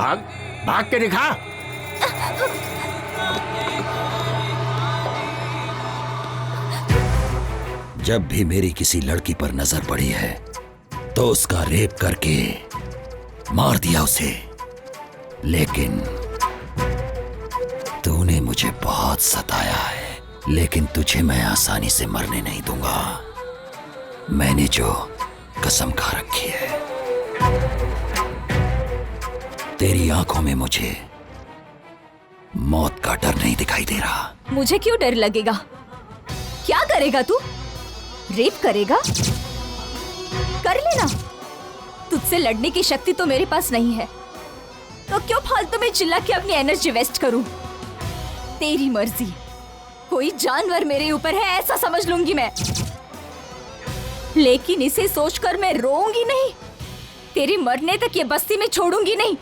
भाग भाग के दिखा। जब भी मेरी किसी लड़की पर नजर पड़ी है तो उसका रेप करके मार दिया उसे, लेकिन तूने मुझे बहुत सताया है। लेकिन तुझे मैं आसानी से मरने नहीं दूंगा। मैंने जो कसम खा रखी है। तेरी आंखों में मुझे मौत का डर नहीं दिखाई दे रहा। मुझे क्यों डर लगेगा? क्या करेगा तू? रेप करेगा? कर लेना। तुझसे लड़ने की शक्ति तो मेरे पास नहीं है, तो क्यों फालतू में चिल्ला के अपनी एनर्जी वेस्ट करूं? तेरी मर्जी। कोई जानवर मेरे ऊपर है ऐसा समझ लूंगी मैं, लेकिन इसे सोचकर मैं रोऊंगी नहीं। तेरे मरने तक ये बस्ती में छोड़ूंगी नहीं।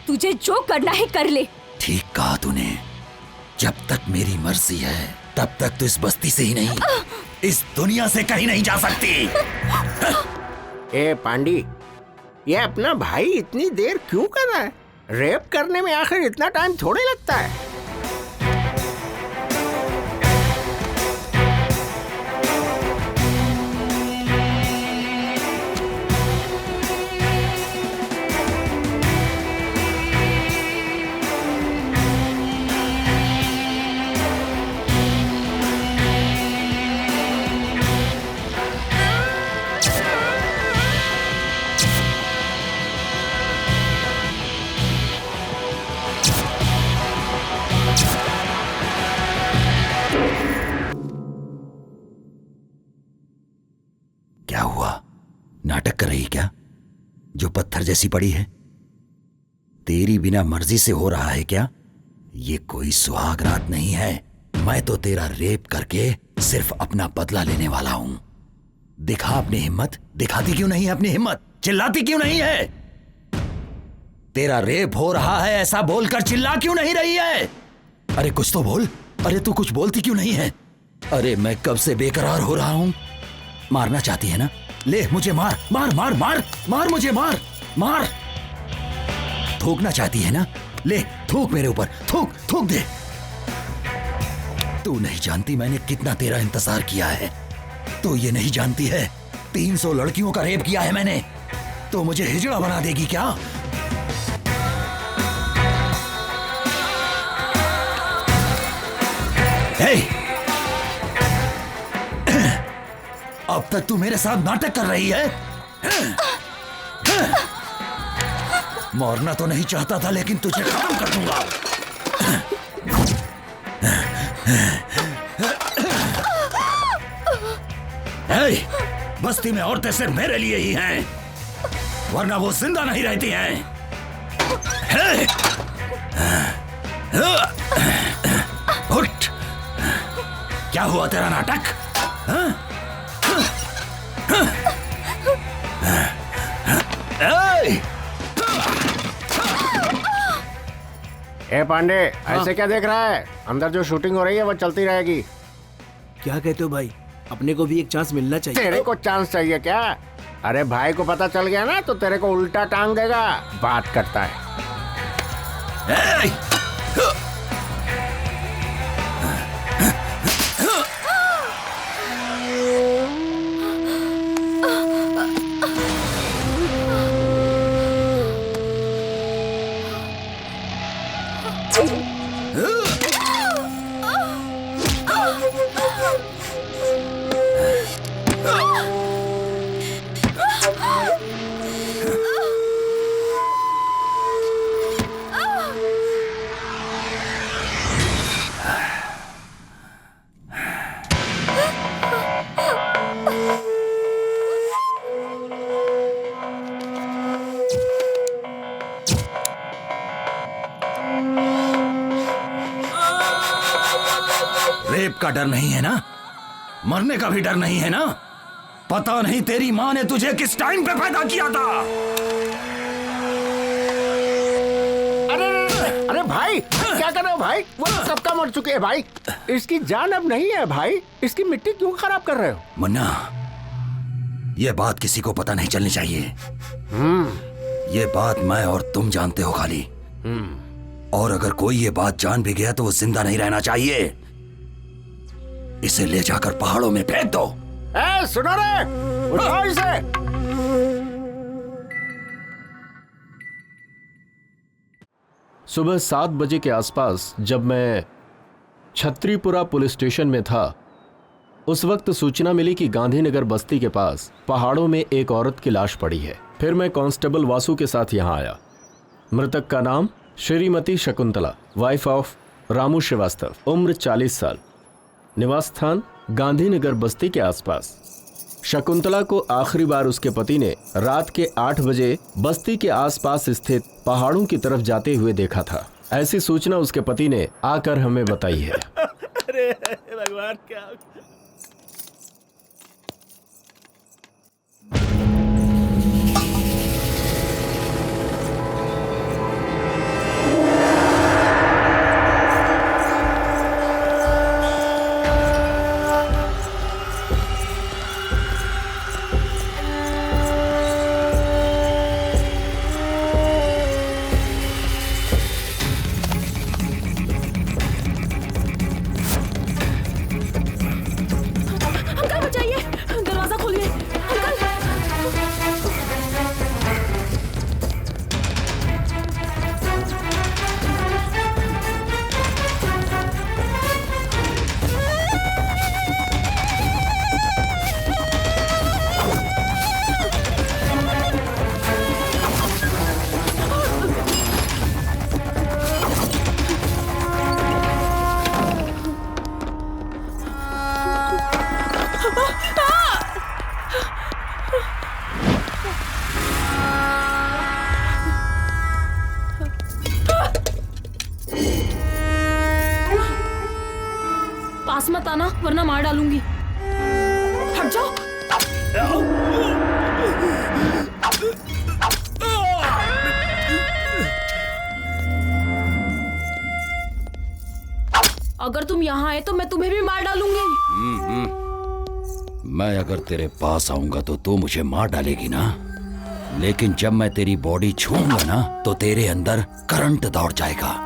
तुझे जो करना है कर ले। ठीक कहा तूने। जब तक मेरी मर्जी है तब तक तो इस बस्ती से ही नहीं, इस दुनिया से कहीं नहीं जा सकती। ए पांडी, ये अपना भाई इतनी देर क्यों कर रहा है? रेप करने में आखिर इतना टाइम थोड़े लगता है। क्या हुआ? नाटक कर रही क्या? जो पत्थर जैसी पड़ी है तेरी बिना मर्जी से हो रहा है क्या? ये कोई सुहाग रात नहीं है। मैं तो तेरा रेप करके सिर्फ अपना बदला लेने वाला हूं। दिखा अपनी हिम्मत। दिखाती क्यों नहीं है अपनी हिम्मत? चिल्लाती क्यों नहीं है? तेरा रेप हो रहा है ऐसा बोलकर चिल्ला क्यों नहीं रही है? अरे कुछ तो बोल। अरे तू कुछ बोलती क्यों नहीं है? अरे मैं कब से बेकरार हो रहा हूं। मारना चाहती है ना? ले मुझे मार मार मार मार मार, मुझे मार मार। थूकना चाहती है ना? ले थूक मेरे ऊपर, थूक थूक दे। तू नहीं जानती मैंने कितना तेरा इंतजार किया है। तो ये नहीं जानती है 300 लड़कियों का रेप किया है मैंने। तो मुझे हिजड़ा बना देगी क्या? हे! अब तक तू मेरे साथ नाटक कर रही है। मरना तो नहीं चाहता था लेकिन तुझे खत्म कर दूंगा। हे! बस्ती में औरतें सिर्फ मेरे लिए ही हैं, वरना वो जिंदा नहीं रहती हैं। हे! उठ! क्या हुआ तेरा नाटक? हाँ? ए पांडे, ऐसे क्या देख रहा है? अंदर जो शूटिंग हो रही है वो चलती रहेगी। क्या कहते हो भाई? अपने को भी एक चांस मिलना चाहिए। तेरे को चांस चाहिए क्या? अरे भाई को पता चल गया ना तो तेरे को उल्टा टांग देगा। बात करता है। रेप का डर नहीं है ना? मरने का भी डर नहीं है ना? पता नहीं तेरी माँ ने तुझे किस टाइम पे पैदा किया था। अरे भाई क्या कर रहे हो भाई? वो सबका मर चुके हैं भाई। इसकी जान अब नहीं है भाई। इसकी मिट्टी क्यों खराब कर रहे हो? मुन्ना, ये बात किसी को पता नहीं चलनी चाहिए। ये बात मैं और तुम जानते हो खाली। और अगर कोई ये बात जान भी गया तो वो जिंदा नहीं रहना चाहिए। इसे ले जाकर पहाड़ों में फेंक दो। ए, सुनो रे, उठाओ इसे। सुबह 7 बजे के आसपास जब मैं छत्रीपुरा पुलिस स्टेशन में था, उस वक्त सूचना मिली कि गांधीनगर बस्ती के पास पहाड़ों में एक औरत की लाश पड़ी है। फिर मैं कांस्टेबल वासु के साथ यहां आया। मृतक का नाम श्रीमती शकुंतला, वाइफ ऑफ रामू श्रीवास्तव, उम्र 40 साल, निवास स्थान गांधीनगर बस्ती के आसपास। शकुंतला को आखिरी बार उसके पति ने रात के 8 बजे बस्ती के आसपास स्थित पहाड़ों की तरफ जाते हुए देखा था। ऐसी सूचना उसके पति ने आकर हमें बताई है। अरे भगवान, क्या पास मत आना वरना मार डालूंगी। हट जाओ। अगर तुम यहाँ आए तो मैं तुम्हें भी मार डालूंगी। मैं अगर तेरे पास आऊंगा तो तू मुझे मार डालेगी ना, लेकिन जब मैं तेरी बॉडी छूऊंगा ना तो तेरे अंदर करंट दौड़ जाएगा।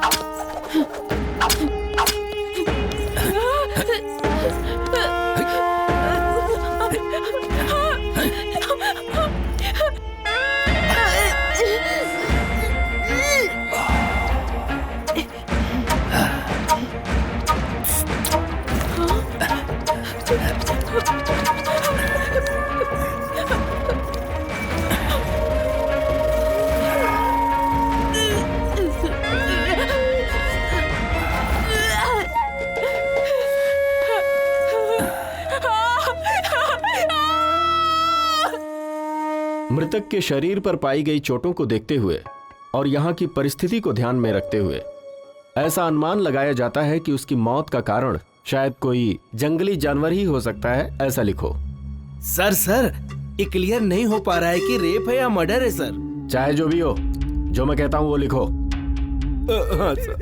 मृतक के शरीर पर पाई गई चोटों को देखते हुए और यहाँ की परिस्थिति को ध्यान में रखते हुए ऐसा अनुमान लगाया जाता है कि उसकी मौत का कारण शायद कोई जंगली जानवर ही हो सकता है। ऐसा लिखो। सर ये क्लियर नहीं हो पा रहा है कि रेप है या मर्डर है सर। चाहे जो भी हो, जो मैं कहता हूं वो लिखो। हाँ सर।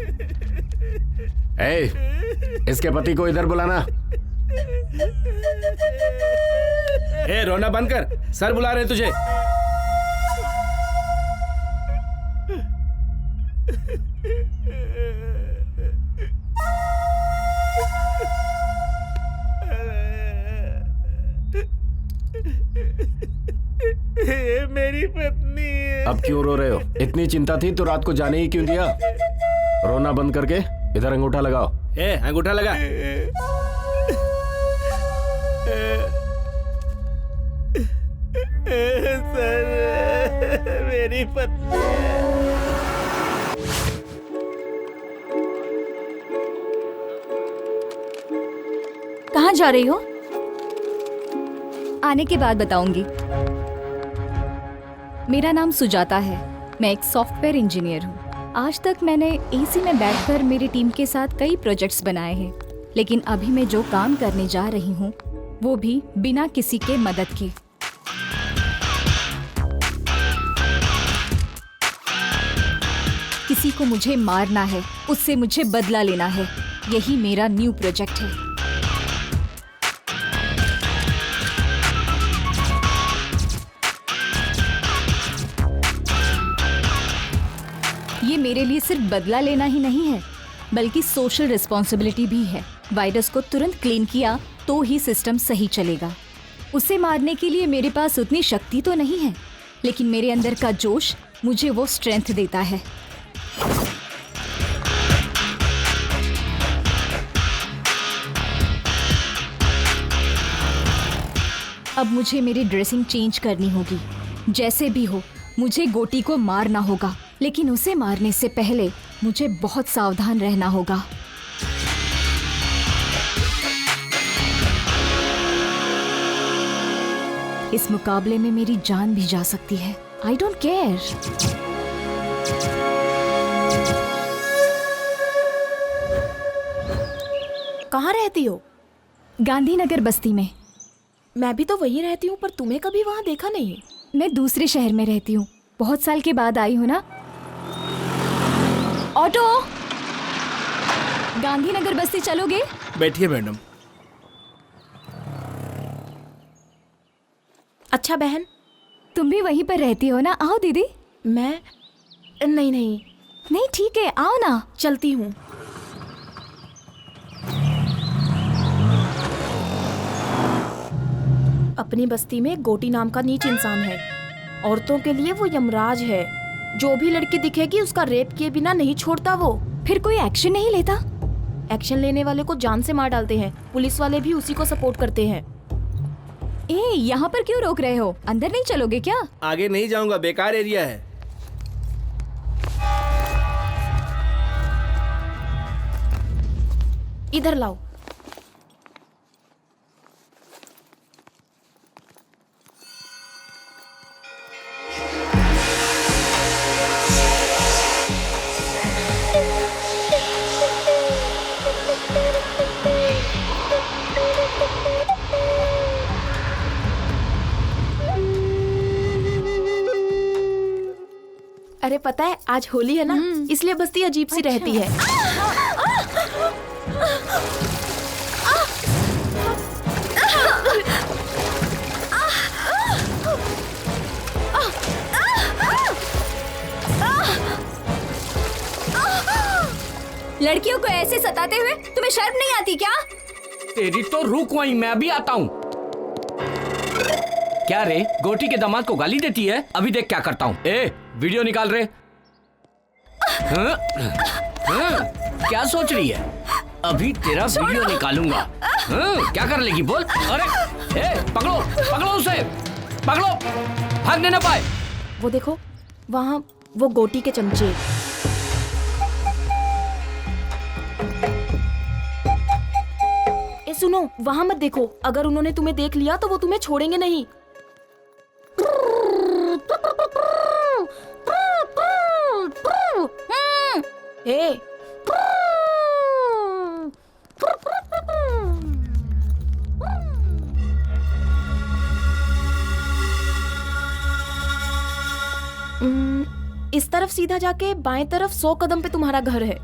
इसके पति को इधर बुलाना। रोना बंद कर, सर बुला रहे तुझे। ये मेरी पत्नी है। अब क्यों रो रहे हो? इतनी चिंता थी तो रात को जाने ही क्यों दिया? रोना बंद करके इधर अंगूठा लगाओ। अंगूठा लगा। सर मेरी पत्नी है। कहाँ जा रही हो? आने के बाद बताऊंगी। मेरा नाम सुजाता है। मैं एक सॉफ्टवेयर इंजीनियर हूँ। आज तक मैंने एसी में बैठकर मेरी टीम के साथ कई प्रोजेक्ट्स बनाए हैं, लेकिन अभी मैं जो काम करने जा रही हूँ वो भी बिना किसी के मदद के। किसी को मुझे मारना है, उससे मुझे बदला लेना है। यही मेरा न्यू प्रोजेक्ट है। ये मेरे लिए सिर्फ बदला लेना ही नहीं है, बल्कि सोशल रिस्पॉन्सिबिलिटी भी है। वायरस को तुरंत क्लीन किया तो ही सिस्टम सही चलेगा। उसे मारने के लिए मेरे पास उतनी शक्ति तो नहीं है, लेकिन मेरे अंदर का जोश मुझे वो स्ट्रेंथ देता है। अब मुझे मेरी ड्रेसिंग चेंज करनी होगी। जैसे भी हो, मुझे गोटी को मारना होगा, लेकिन उसे मारने से पहले मुझे बहुत सावधान रहना होगा। इस मुकाबले में मेरी जान भी जा सकती है। I don't care. कहाँ रहती हो? गांधीनगर बस्ती में। मैं भी तो वहीं रहती हूँ, पर तुम्हें कभी वहाँ देखा नहीं। मैं दूसरे शहर में रहती हूँ, बहुत साल के बाद आई हूँ ना। ऑटो, गांधीनगर बस्ती चलोगे? बैठिए मैडम। अच्छा बहन, तुम भी वहीं पर रहती हो ना? आओ दीदी। मैं नहीं नहीं नहीं ठीक है, आओ ना। चलती हूँ। अपनी बस्ती में गोटी नाम का नीच इंसान है। औरतों के लिए वो यमराज है। जो भी लड़की दिखेगी उसका रेप किए बिना नहीं छोड़ता वो। फिर कोई एक्शन नहीं लेता? एक्शन लेने वाले को जान से मार डालते हैं। पुलिस वाले भी उसी को सपोर्ट करते हैं। ए, यहाँ पर क्यों रोक रहे हो? अंदर नहीं चलोगे क्या? आगे नहीं जाऊंगा, बेकार एरिया है। इधर लाओ। अरे पता है आज होली है ना, इसलिए बस्ती अजीब सी रहती है। लड़कियों को ऐसे सताते हुए तुम्हें शर्म नहीं आती क्या? तेरी तो रुक वहीं, मैं भी आता हूँ। क्या रे, गोटी के दामाद को गाली देती है? अभी देख क्या करता हूँ। ए, वीडियो निकाल रे। हाँ? हाँ? क्या सोच रही है? अभी तेरा वीडियो निकालूंगा। हाँ? क्या कर लेगी बोल? अरे, ए, पकड़ो, पकड़ो उसे, पकड़ो, भागने ना पाए। वो देखो वहाँ वो गोटी के चमचे। ए सुनो, वहाँ मत देखो। अगर उन्होंने तुम्हें देख लिया तो वो तुम्हें छोड़ेंगे नहीं। ए, इस तरफ सीधा जाके बाएं तरफ 100 कदम पे तुम्हारा घर है।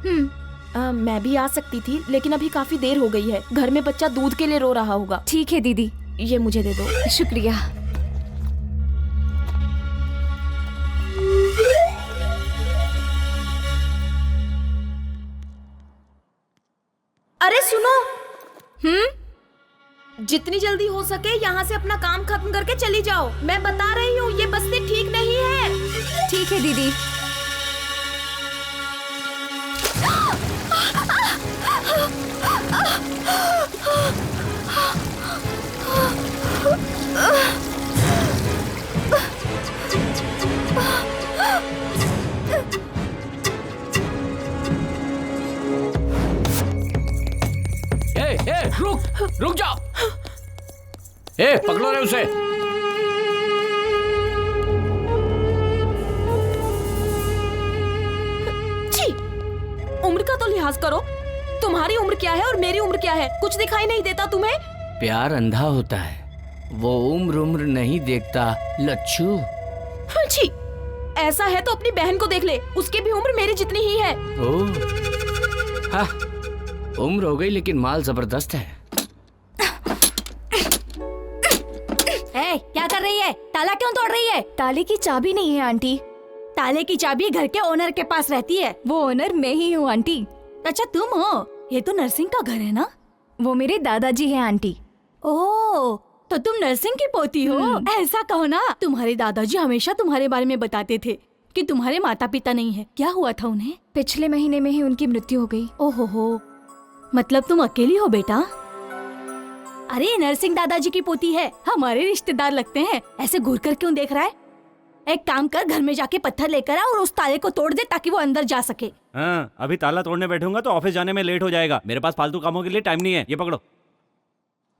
मैं भी आ सकती थी, लेकिन अभी काफी देर हो गई है। घर में बच्चा दूध के लिए रो रहा होगा। ठीक है दीदी, ये मुझे दे दो। शुक्रिया। अरे सुनो, जितनी जल्दी हो सके यहाँ से अपना काम खत्म करके चली जाओ। मैं बता रही हूँ, ये बस्ती ठीक नहीं है। ठीक है दीदी। रुक जाओ। ए, पकड़ो रे उसे। छी, उम्र का तो लिहाज करो। तुम्हारी उम्र क्या है और मेरी उम्र क्या है? कुछ दिखाई नहीं देता तुम्हें? प्यार अंधा होता है, वो उम्र नहीं देखता लच्छू। छी, ऐसा है तो अपनी बहन को देख ले, उसकी भी उम्र मेरी जितनी ही है। ओह, हाँ, उम्र हो गई लेकिन माल जबरदस्त है। क्या कर रही है? ताला क्यों तोड़ रही है? ताले की चाबी नहीं है आंटी। ताले की चाबी घर के ओनर के पास रहती है। वो ओनर मैं ही हूँ आंटी। अच्छा तुम हो? ये तो नरसिंह का घर है ना? वो मेरे दादाजी हैं आंटी। ओह, तो तुम नरसिंह की पोती हो? ऐसा कहो ना। तुम्हारे दादाजी हमेशा तुम्हारे बारे में बताते थे कि तुम्हारे माता पिता नहीं है। क्या हुआ था उन्हें? पिछले महीने में ही उनकी मृत्यु हो गई। ओहो, मतलब तुम अकेली हो बेटा? अरे नरसिंह दादाजी की पोती है, हमारे रिश्तेदार लगते हैं। ऐसे घूर कर क्यों देख रहा है? एक काम कर, घर में जाके पत्थर लेकर आ और उस ताले को तोड़ दे ताकि वो अंदर जा सके। हाँ, अभी ताला तोड़ने बैठूंगा तो ऑफिस जाने में लेट हो जाएगा। मेरे पास फालतू कामों के लिए टाइम नहीं है। ये पकड़ो।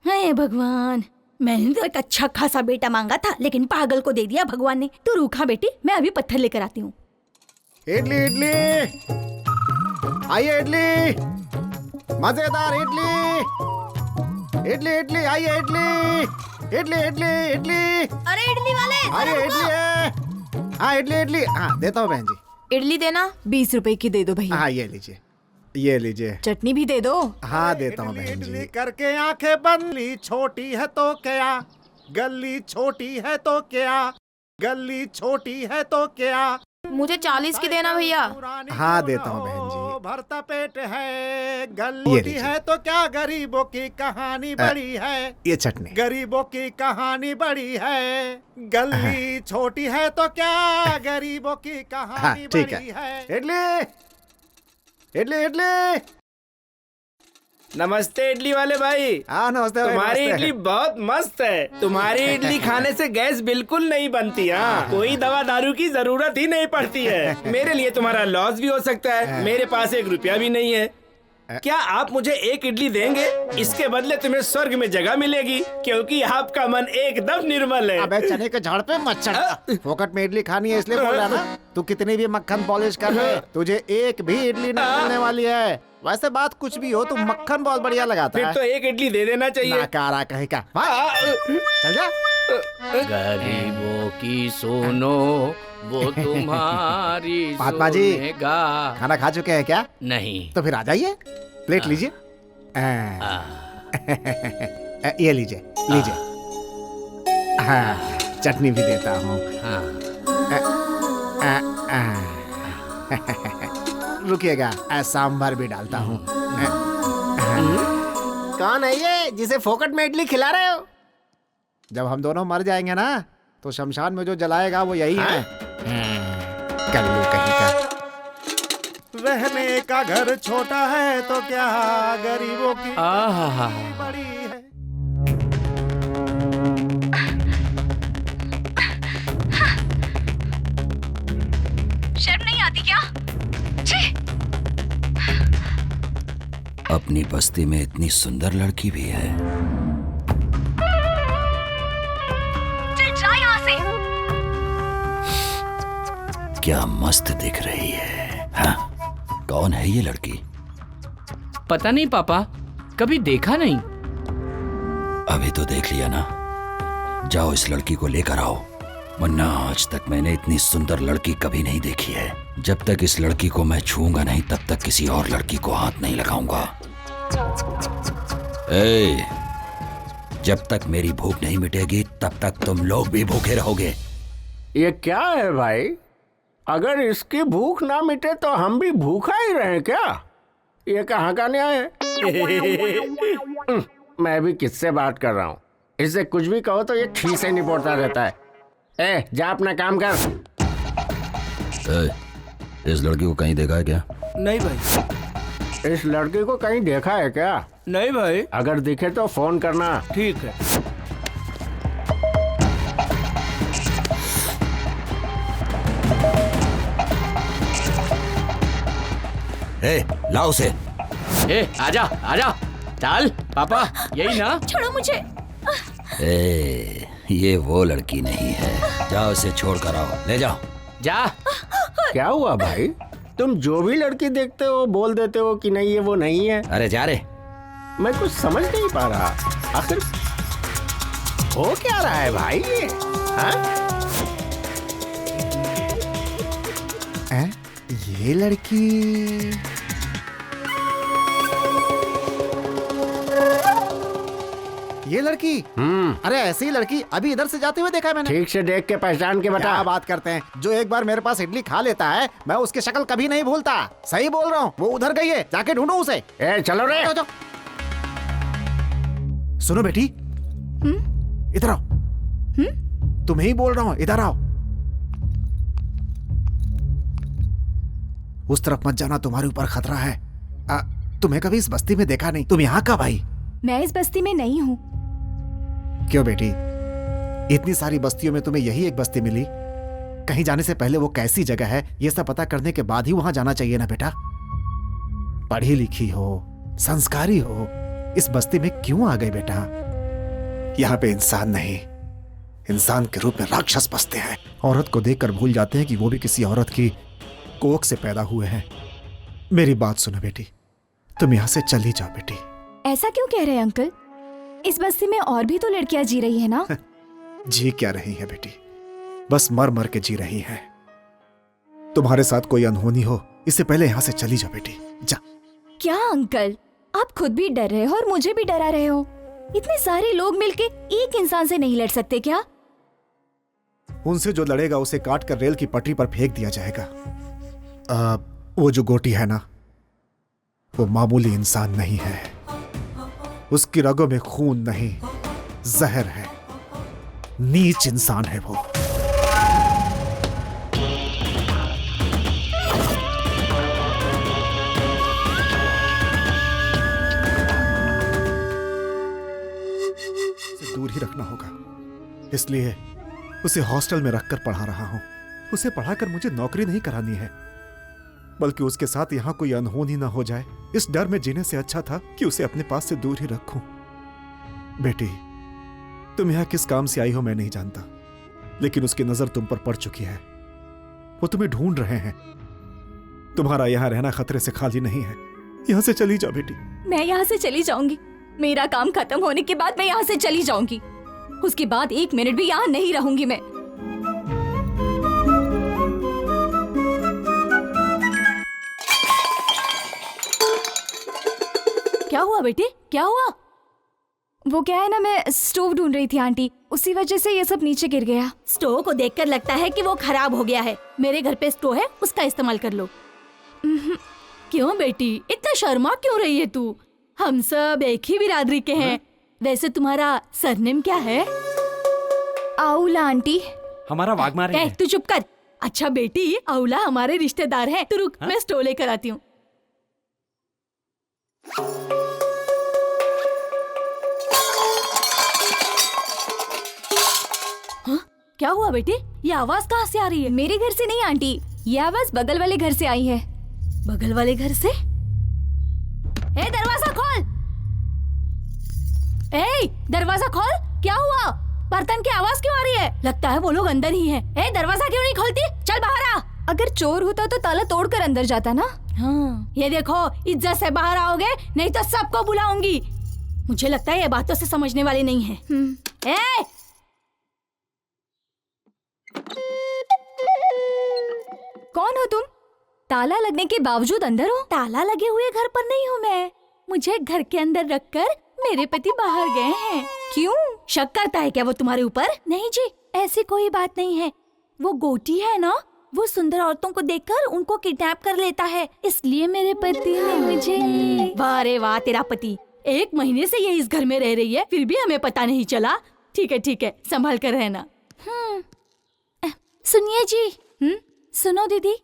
हे भगवान, मैंने तो एक अच्छा खासा बेटा मांगा था, लेकिन पागल को दे दिया भगवान ने। तू रूखा बेटी, मैं अभी पत्थर लेकर आती हूँ। इडली इडली, आइए इडली, मजेदार इडली, इडली इडली, आइए इडली, इडली इडली इडली। अरे इडली वाले, आइए इडली है। हाँ इडली इडली, हाँ देता हूँ बहन जी। इडली देना। 20 रुपए की दे दो भैया। हाँ ये लीजिए, ये लीजिए। चटनी भी दे दो। हाँ देता हूँ बहन जी। करके आंखें बंद, छोटी है तो क्या, गली छोटी है तो क्या, गली छोटी है तो क्या। मुझे 40 की देना भैया। हाँ देता हूँ बहन जी। भरता पेट है, गली है तो क्या, गरीबों की कहानी बड़ी है। ये चटनी। गरीबों की कहानी बड़ी है, गली छोटी है तो क्या, गरीबों की कहानी ठीक बड़ी है। इडली इडली इडली। नमस्ते इडली वाले भाई। हाँ नमस्ते भाई, तुम्हारी नमस्ते। इडली बहुत मस्त है। तुम्हारी इडली खाने से गैस बिल्कुल नहीं बनती। हाँ, कोई दवा दारू की जरूरत ही नहीं पड़ती है। मेरे लिए तुम्हारा लॉस भी हो सकता है। मेरे पास 1 रुपया भी नहीं है। क्या आप मुझे 1 इडली देंगे? इसके बदले तुम्हें स्वर्ग में जगह मिलेगी, क्योंकि आपका मन एकदम निर्मल है। अबे चने के झाड़ पे मत चढ़। फोकट में इडली खानी है इसलिए बोल रहा ना। तू कितनी भी मक्खन पॉलिश कर ले, तुझे एक भी इडली नहीं मिलने वाली है। वैसे बात कुछ भी हो, तू मक्खन बहुत बढ़िया लगाता फिर है। तो 1 इडली दे देना चाहिए। नाकारा कहीं का। चल जा। गरीबों की सुनो, वो तुम्हारी महात्मा जी, सुनेगा। खाना खा चुके हैं क्या? नहीं। तो फिर आ जाइए, प्लेट लीजिए। ये लीजिए लीजिए। हाँ चटनी भी देता हूँ। रुकिएगा, सांभर भी डालता हूँ। कौन है ये जिसे फोकट में इडली खिला रहे हो? जब हम दोनों मर जाएंगे ना, तो शमशान में जो जलाएगा वो यही है। कल्लू कहीं का। रहने का घर छोटा है तो क्या, गरीबों की बड़ी है। शर्म नहीं आती क्या? छी! अपनी बस्ती में इतनी सुंदर लड़की भी है। चल जा यहाँ से। क्या मस्त दिख रही है। हाँ? कौन है ये लड़की? पता नहीं पापा, कभी देखा नहीं। अभी तो देख लिया ना। जाओ इस लड़की को लेकर आओ, वरना आज तक मैंने इतनी सुंदर लड़की कभी नहीं देखी है। जब तक इस लड़की को मैं छूऊंगा नहीं, तब तक किसी और लड़की को हाथ नहीं लगाऊंगा। ए, जब तक मेरी भूख नहीं मिटेगी, तब तक तुम लोग भी भूखे रहोगे। ये क्या है भाई? अगर इसकी भूख ना मिटे तो हम भी भूखा ही रहे क्या? ये कहाँ का न्याय है? मैं भी किससे बात कर रहा हूँ? इससे कुछ भी कहो तो ये ठीक से निपोड़ता रहता है। ए, जा अपना काम कर। इस लड़की को कहीं देखा है क्या? नहीं भाई। इस लड़की को कहीं देखा है क्या? नहीं भाई। अगर दिखे तो फोन करना। ठीक है। लाओ उसे। आजा आजा, चल पापा, यही ना? छोड़ो मुझे। ये वो लड़की नहीं है। जाओ इसे छोड़ कर आओ, ले जाओ। जा। क्या हुआ भाई? तुम जो भी लड़की देखते हो बोल देते हो कि नहीं ये वो नहीं है। अरे जा रे। मैं कुछ समझ नहीं पा रहा, आखिर हो क्या रहा है भाई ये? ये लड़की ये लड़की? अरे ऐसी ही लड़की अभी इधर से जाते हुए देखा है मैंने। ठीक से देख के पहचान के बता। क्या बात करते हैं, जो एक बार मेरे पास इडली खा लेता है मैं उसकी शक्ल कभी नहीं भूलता। सही बोल रहा हूँ, वो उधर गई है, जाके ढूंढो उसे। ए चलो रे। जाओ, जाओ। सुनो बेटी, इधर आओ। तुम्हें ही बोल रहा हूँ, इधर आओ। उस तरफ मत जाना, तुम्हारे ऊपर खतरा है। तुम्हें कभी इस बस्ती में देखा नहीं, तुम यहाँ कब आई? मैं इस बस्ती में नहीं हूँ। क्यों बेटी, इतनी सारी बस्तियों में तुम्हें यही एक बस्ती मिली? कहीं जाने से पहले वो कैसी जगह है ये सब पता करने के बाद ही वहां जाना चाहिए ना बेटा। पढ़ी लिखी हो, संस्कारी हो, इस बस्ती में क्यों आ गई बेटा? यहाँ पे इंसान नहीं, इंसान के रूप में राक्षस बसते हैं। औरत को देखकर भूल जाते हैं कि वो भी किसी औरत की कोख से पैदा हुए हैं। मेरी बात सुनो बेटी, तुम यहाँ से चली जाओ बेटी। ऐसा क्यों कह रहे हैं अंकल? इस बस्ती में और भी तो लड़कियां जी रही है ना? जी क्या रही है बेटी, बस मर मर के जी रही है। तुम्हारे साथ कोई अनहोनी हो इससे पहले यहाँ से चली जाओ बेटी, जा। क्या अंकल, आप खुद भी डर रहे हो और मुझे भी डरा रहे हो। इतने सारे लोग मिलके एक इंसान से नहीं लड़ सकते क्या? उनसे जो लड़ेगा उसे काट कर रेल की पटरी पर फेंक दिया जाएगा। वो जो गोटी है ना, वो मामूली इंसान नहीं है। उसकी रगों में खून नहीं, जहर है। नीच इंसान है वो। उसे दूर ही रखना होगा, इसलिए उसे हॉस्टल में रखकर पढ़ा रहा हूं। उसे पढ़ाकर मुझे नौकरी नहीं करानी है, बल्कि उसके साथ यहां कोई अनहोनी ना हो जाए, इस डर में जीने से अच्छा था कि उसे अपने पास से दूर ही रखूं। बेटी, तुम यहां किस काम से आई हो मैं नहीं जानता, लेकिन उसकी नजर तुम पर पड़ चुकी है। वो तुम्हें ढूंढ रहे हैं। तुम्हारा यहां रहना खतरे से खाली नहीं है। यहां से चली जाओ बेटी। मैं यहाँ से चली जाऊंगी। मेरा काम खत्म होने के बाद मैं यहाँ से चली जाऊंगी। उसके बाद 1 मिनट भी यहाँ नहीं रहूंगी मैं। क्या हुआ बेटे, क्या हुआ? वो क्या है ना, मैं स्टोव ढूंढ रही थी आंटी, उसी वजह से ये सब नीचे गिर गया। स्टोव को देखकर लगता है कि वो खराब हो गया है। मेरे घर पे स्टोव है, उसका इस्तेमाल कर लो। क्यों बेटी, इतना शर्मा क्यों रही है तू? हम सब एक ही बिरादरी के हैं। वैसे तुम्हारा सरनेम क्या है? आउला आंटी। हमारा वाघमारे है। तू चुप कर। अच्छा बेटी, आउला हमारे रिश्तेदार हैं। तू रुक, मैं स्टोव लेकर आती हूँ। क्या हुआ बेटी, ये आवाज कहाँ से आ रही है? मेरे घर से नहीं आंटी, ये आवाज बगल वाले घर से आई है। बगल वाले घर से? ए दरवाजा खोल! ए दरवाजा खोल! क्या हुआ? बर्तन की आवाज क्यों आ रही है? लगता है वो लोग अंदर ही हैं। ए दरवाजा क्यों नहीं खोलती? चल बाहर आ। अगर चोर होता तो ताला तोड़कर अंदर जाता ना। हाँ, ये देखो, इज्जत से बाहर आओगे नहीं तो सबको बुलाऊंगी। मुझे लगता है ये बातों से समझने वाले नहीं है। ए कौन हो तुम? ताला लगने के बावजूद अंदर हो? ताला लगे हुए घर पर नहीं हूँ मैं। मुझे घर के अंदर रखकर मेरे पति बाहर गए हैं। क्यों? शक करता है क्या वो तुम्हारे ऊपर? नहीं जी, ऐसी कोई बात नहीं है। वो गोटी है ना, वो सुंदर औरतों को देखकर उनको किडनैप कर लेता है, इसलिए मेरे पति ने मुझे। वाह रे वाह, तेरा पति 1 महीने से ये इस घर में रह रही है, फिर भी हमें पता नहीं चला। ठीक है, संभाल कर रहना। सुनिए जी। सुनो दीदी,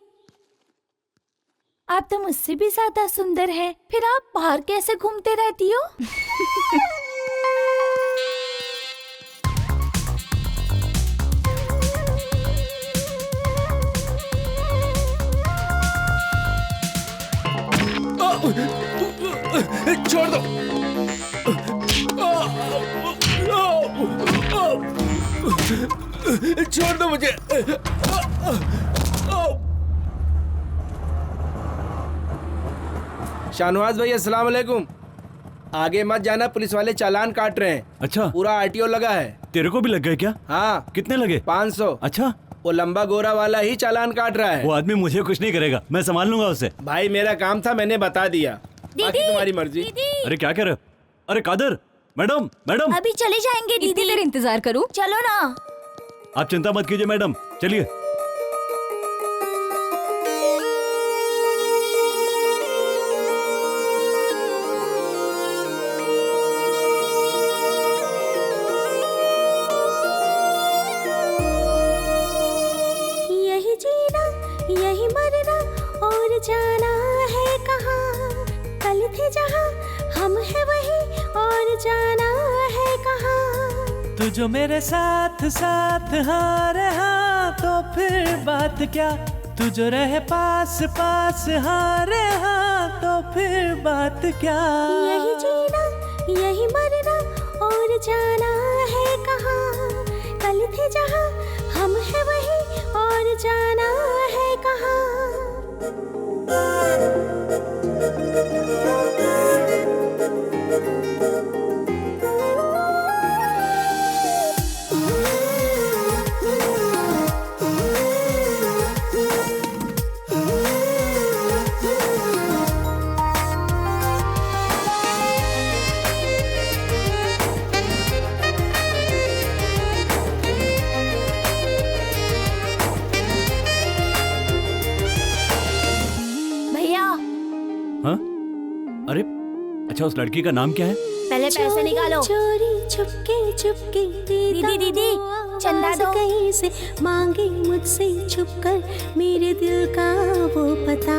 आप तो मुझसे भी ज्यादा सुंदर हैं, फिर आप बाहर कैसे घूमते रहती हो? छोड़ दो। छोड़ दो मुझे। शाहनवाज भाई अस्सलाम वालेकुम। आगे मत जाना, पुलिस वाले चालान काट रहे हैं। अच्छा, पूरा आरटीओ लगा है। तेरे को भी लग गए क्या? हाँ। कितने लगे? 500। अच्छा, वो लंबा गोरा वाला ही चालान काट रहा है। वो आदमी मुझे कुछ नहीं करेगा, मैं संभाल लूंगा उसे। भाई मेरा काम था, मैंने बता दिया, बाकी तुम्हारी मर्जी। अरे क्या कह रहे हो? अरे कादर, मैडम मैडम, अभी चले जाएंगे इतनी दीदी। देर इंतजार करूं? चलो ना। आप चिंता मत कीजिए मैडम, चलिए। यही जीना यही मरना और जाना है कहाँ, कल थे जहाँ हम है वही और जाना है कहाँ। तू जो मेरे साथ साथ हाँ रहा तो फिर बात क्या, तू जो रहे पास पास हाँ रहा तो फिर बात क्या। यही जीना यही मरना और जाना है कहाँ, कल थे जहाँ हम है वही और जाना है कहाँ। भैया हाँ? अरे अच्छा, उस लड़की का नाम क्या है? पहले पैसे निकालो। चोरी चुपके चुपके दीदी दीदी चंदा दो। कहीं से मांगे मुझसे छुपकर मेरे दिल का वो पता,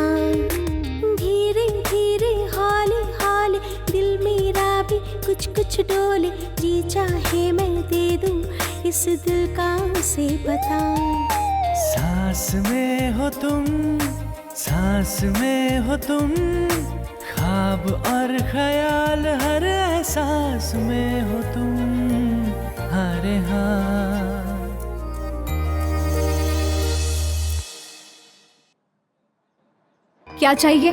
धीरे धीरे हौले हौले दिल मेरा भी कुछ कुछ डोले, जी चाहे मैं दे दूं इस दिल का उसे पता। सांस में हो तुम, सांस में हो तुम, ख्वाब और ख्याल हर एहसास में हो तुम, अरे हाँ। क्या चाहिए?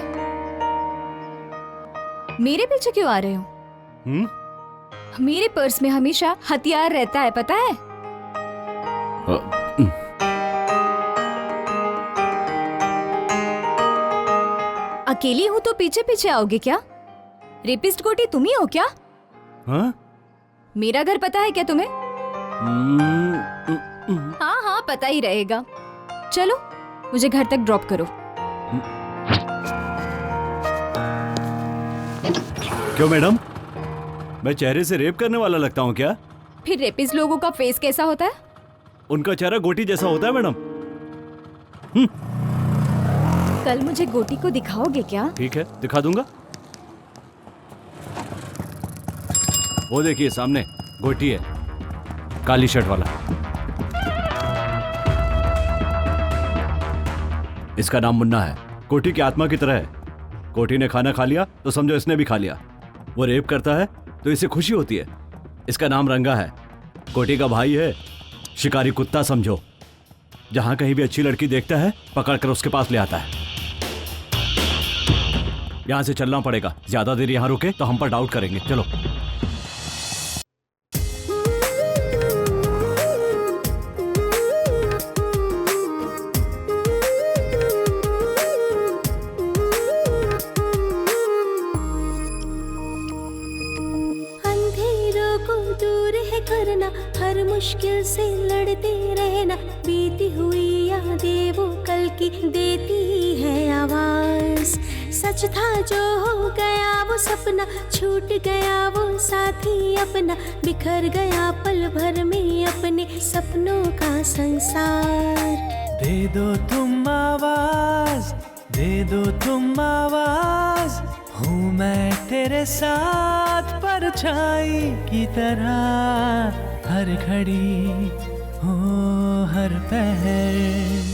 मेरे पीछे क्यों आ रहे हो? मेरे पर्स में हमेशा हथियार रहता है, पता है? अकेली हूं तो पीछे पीछे आओगे क्या? रेपिस्ट गोटी तुम ही हो क्या? हाँ? मेरा घर पता है क्या तुम्हें? हाँ हाँ पता ही रहेगा। चलो मुझे घर तक ड्रॉप करो। क्यों मैडम, मैं चेहरे से रेप करने वाला लगता हूँ क्या? फिर रेपिस्ट लोगों का फेस कैसा होता है? उनका चेहरा गोटी जैसा होता है मैडम। कल मुझे गोटी को दिखाओगे क्या? ठीक है, दिखा दूंगा। वो देखिए सामने गोटी है, काली शर्ट वाला। इसका नाम मुन्ना है, कोटी की आत्मा की तरह है। कोटी ने खाना खा लिया तो समझो इसने भी खा लिया। वो रेप करता है तो इसे खुशी होती है। इसका नाम रंगा है, कोटी का भाई है, शिकारी कुत्ता समझो। जहां कहीं भी अच्छी लड़की देखता है पकड़कर उसके पास ले आता है। यहां से चलना पड़ेगा, ज्यादा देर यहां रुके तो हम पर डाउट करेंगे। चलो। अंधेरों को दूर है करना, हर मुश्किल से लड़ते रहना, बीती हुई यादें वो कल की देती है आवाज। सच था जो हो गया वो सपना, छूट गया वो साथी अपना, बिखर गया पल भर में अपने सपनों का संसार। दे दो तुम आवाज, दे दो तुम आवाज, हूँ मैं तेरे साथ परछाई की तरह, हर घड़ी हो हर पहर।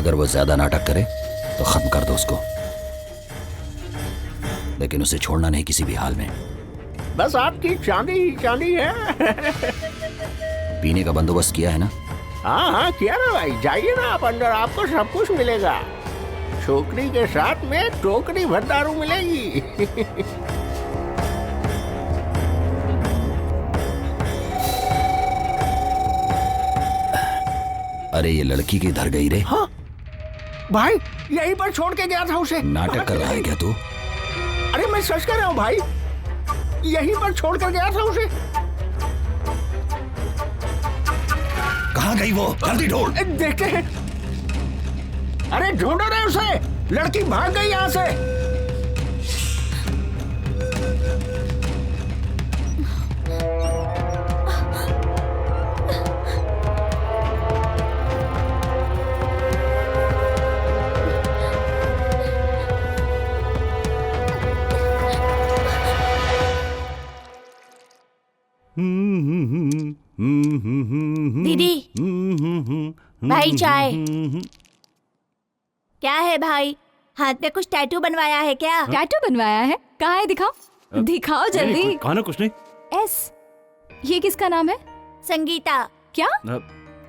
अगर वो ज्यादा नाटक करे तो खत्म कर दो उसको, लेकिन उसे छोड़ना नहीं किसी भी हाल में। बस आपकी चांदी ही चांदी है। पीने का बंदोबस्त किया है ना? हाँ हाँ किया ना भाई, जाइए ना आप अंदर, आपको सब कुछ मिलेगा। छोकरी के साथ में टोकरी भर दारू मिलेगी। अरे ये लड़की किधर गई रे? हाँ भाई, यहीं पर छोड़ के गया था उसे। नाटक कर रहा है क्या तू? अरे मैं सच कह रहा हूँ भाई, यहीं पर छोड़ कर गया था उसे। कहाँ गई वो? जल्दी ढूंढ। देखते हैं। अरे ढूंढो रे उसे, लड़की भाग गई यहाँ से। दीदी, भाई चाय। क्या है भाई, हाथ पे कुछ टैटू बनवाया है क्या? टैटू बनवाया है? कहाँ है, दिखाओ दिखाओ जल्दी। कहा ना कुछ नहीं। एस, ये किसका नाम है? संगीता। क्या?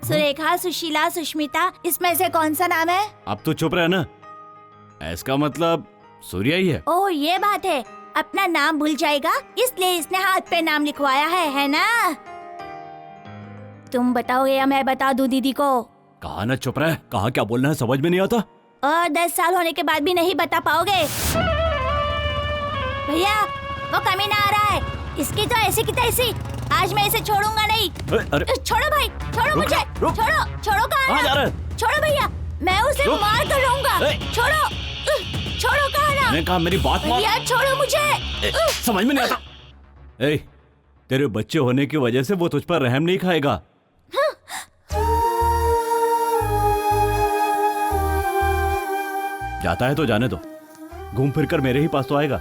सुरेखा, सुशीला, सुष्मिता, इसमें से कौन सा नाम है? अब तो चुप रहे ना, इसका मतलब सूर्या ही है। ओह ये बात है, अपना नाम भूल जाएगा इसलिए इसने हाथ पे नाम लिखवाया है ना? तुम बताओगे या मैं बता दूं दीदी को? कहा ना चुप रहे, कहा क्या बोलना है समझ में नहीं आता। और 10 साल होने के बाद भी नहीं बता पाओगे? भैया वो कमीना आ रहा है, इसकी तो ऐसी की तैसी, आज मैं इसे छोड़ूंगा नहीं। अरे छोड़ो भाई, छोड़ो मुझे, रुक। छोड़ो छोड़ो। कहाँ जा रहा है? छोड़ो भैया, मैं उसे रुक। मार कर रहूंगा। छोड़ो छोड़ो, कहा ना? मैंने कहा मेरी बात मान। भैया छोड़ो मुझे। समझ में नहीं आता। ए, तेरे बच्चे होने की वजह से वो तुझ पर रहम नहीं खाएगा। जाता है तो जाने दो, घूम फिर कर मेरे ही पास तो आएगा।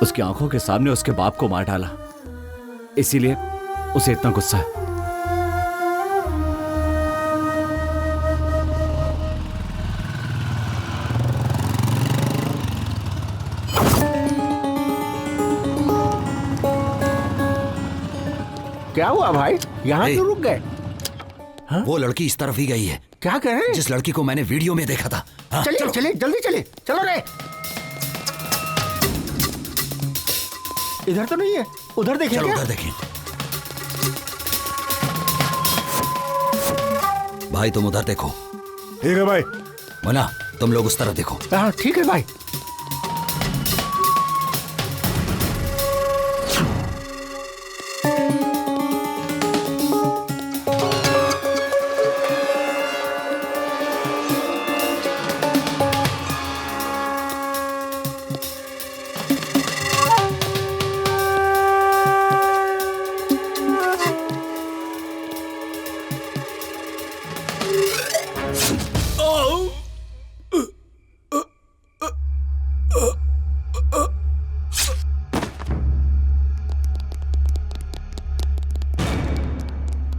उसकी आंखों के सामने उसके बाप को मार डाला, इसीलिए उसे इतना गुस्सा है। क्या हुआ भाई, यहाँ क्यों रुक गए? वो लड़की इस तरफ ही गई है। क्या कह रहे हैं? जिस लड़की को मैंने वीडियो में देखा था। हाँ, चलिए चलो। चलिए जल्दी चलिए, चलो रे। इधर तो नहीं है, उधर देखिए। चलो क्या? उधर देखें। भाई तुम उधर देखो। ठीक है भाई। मुन्ना तुम लोग उस तरफ देखो। हाँ ठीक है भाई।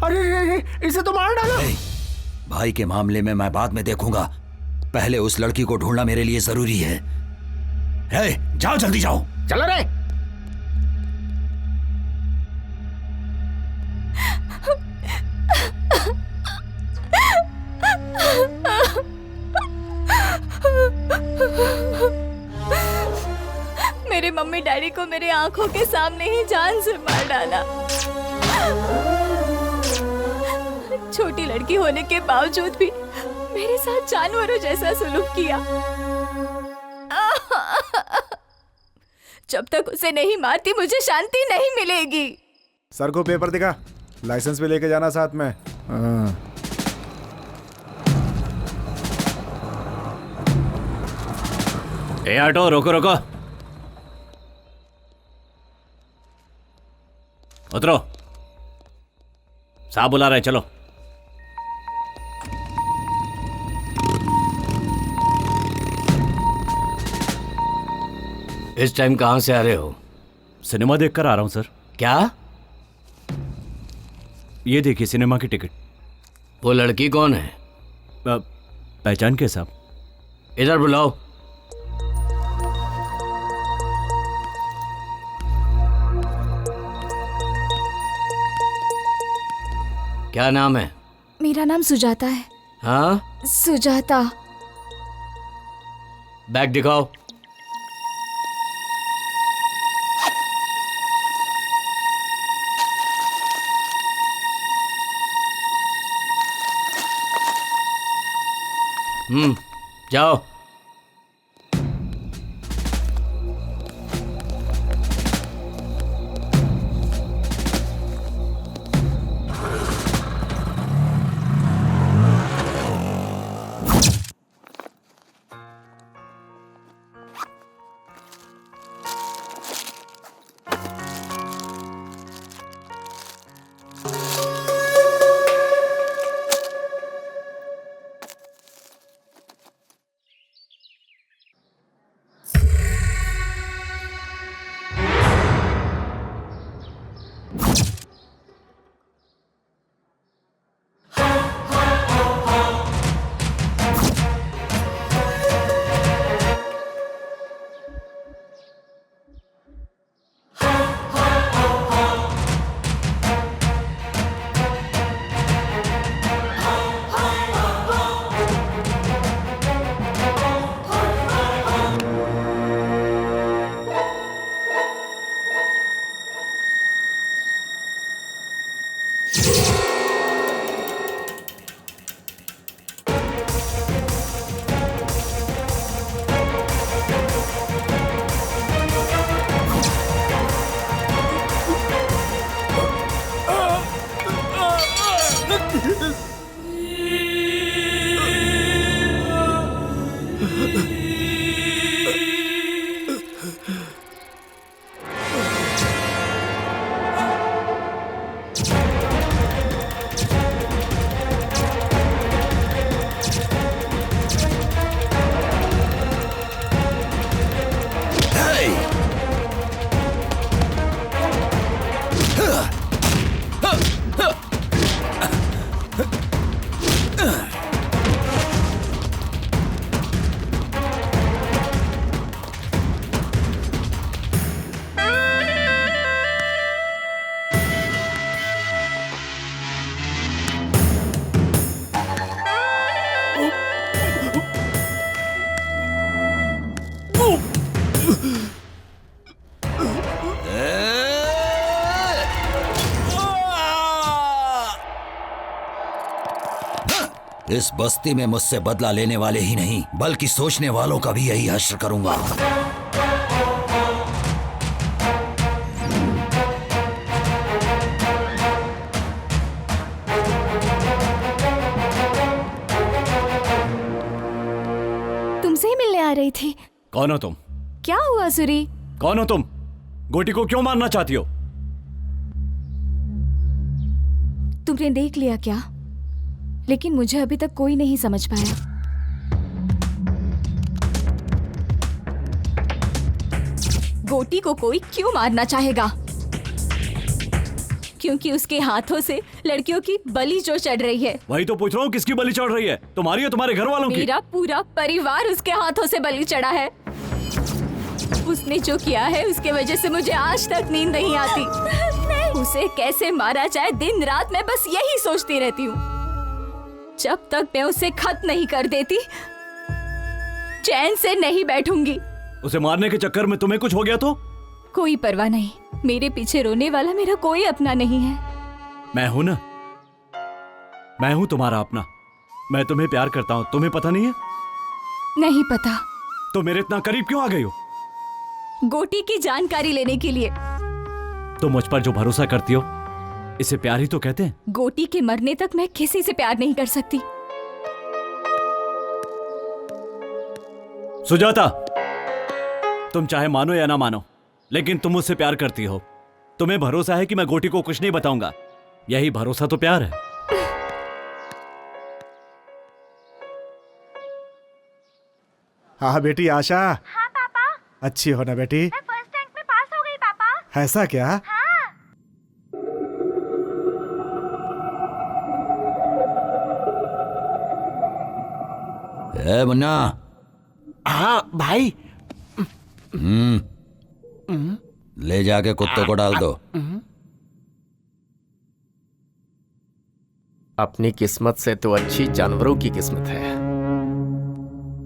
अरे इसे तो मार डाला। भाई के मामले में मैं बाद में देखूंगा, पहले उस लड़की को ढूंढना मेरे लिए जरूरी है। जाओ जल्दी जाओ। चलो रे। मेरे मम्मी डैडी को मेरे आंखों के सामने ही जान से मार डाला। छोटी लड़की होने के बावजूद भी मेरे साथ जानवरों जैसा सलूक किया। जब तक उसे नहीं मारती मुझे शांति नहीं मिलेगी। सर को पेपर दिखा, लाइसेंस भी लेके जाना साथ में। ए ऑटो रोको रोको, उतरो। साहब बुला रहे, चलो। इस टाइम कहाँ से आ रहे हो? सिनेमा देखकर आ रहा हूं सर। क्या? ये देखिए सिनेमा की टिकट। वो लड़की कौन है? पहचान के साहब? इधर बुलाओ। क्या नाम है? मेरा नाम सुजाता है। हाँ, सुजाता। बैग दिखाओ। जाओ। इस बस्ती में मुझसे बदला लेने वाले ही नहीं बल्कि सोचने वालों का भी यही हश्र करूंगा। तुमसे ही मिलने आ रही थी। कौन हो तुम? क्या हुआ सूरी? कौन हो तुम? गोटी को क्यों मारना चाहती हो? तुमने देख लिया क्या? लेकिन मुझे अभी तक कोई नहीं समझ पाया। गोटी को कोई क्यों मारना चाहेगा? क्योंकि उसके हाथों से लड़कियों की बलि जो चढ़ रही है। वही तो पूछ रहा हूँ, किसकी बलि चढ़ रही है? तुम्हारी या तुम्हारे घर वालों की? मेरा पूरा परिवार उसके हाथों से बलि चढ़ा है। उसने जो किया है उसके वजह से मुझे आज तक नींद नहीं आती। उसे कैसे मारा जाए दिन रात मैं बस यही सोचती रहती हूँ। जब तक मैं उसे खत्म नहीं कर देती चैन से नहीं बैठूंगी। उसे मारने के चक्कर में तुम्हें कुछ हो गया तो? कोई परवाह नहीं, मेरे पीछे रोने वाला मेरा कोई अपना नहीं है। मैं हूं ना, मैं हूं तुम्हारा अपना। मैं तुम्हें प्यार करता हूं, तुम्हें पता नहीं है? नहीं पता। तो मेरे इतना करीब क्यों आ गई हो? गोटी की जानकारी लेने के लिए। तुम मुझ पर जो भरोसा करती हो इसे प्यार ही तो कहते हैं। गोटी के मरने तक मैं किसी से प्यार नहीं कर सकती। सुजाता, तुम चाहे मानो या ना मानो, लेकिन तुम मुझसे प्यार करती हो। तुम्हें भरोसा है कि मैं गोटी को कुछ नहीं बताऊंगा। यही भरोसा तो प्यार है। हाँ बेटी आशा। हाँ पापा। अच्छी हो ना बेटी? मैं फर्स्ट रैंक में पास हो गई पापा। ऐसा क्या? हाँ। ए मुन्ना। हाँ भाई। ले जाके कुत्तों को डाल दो। अपनी किस्मत से तो अच्छी जानवरों की किस्मत है।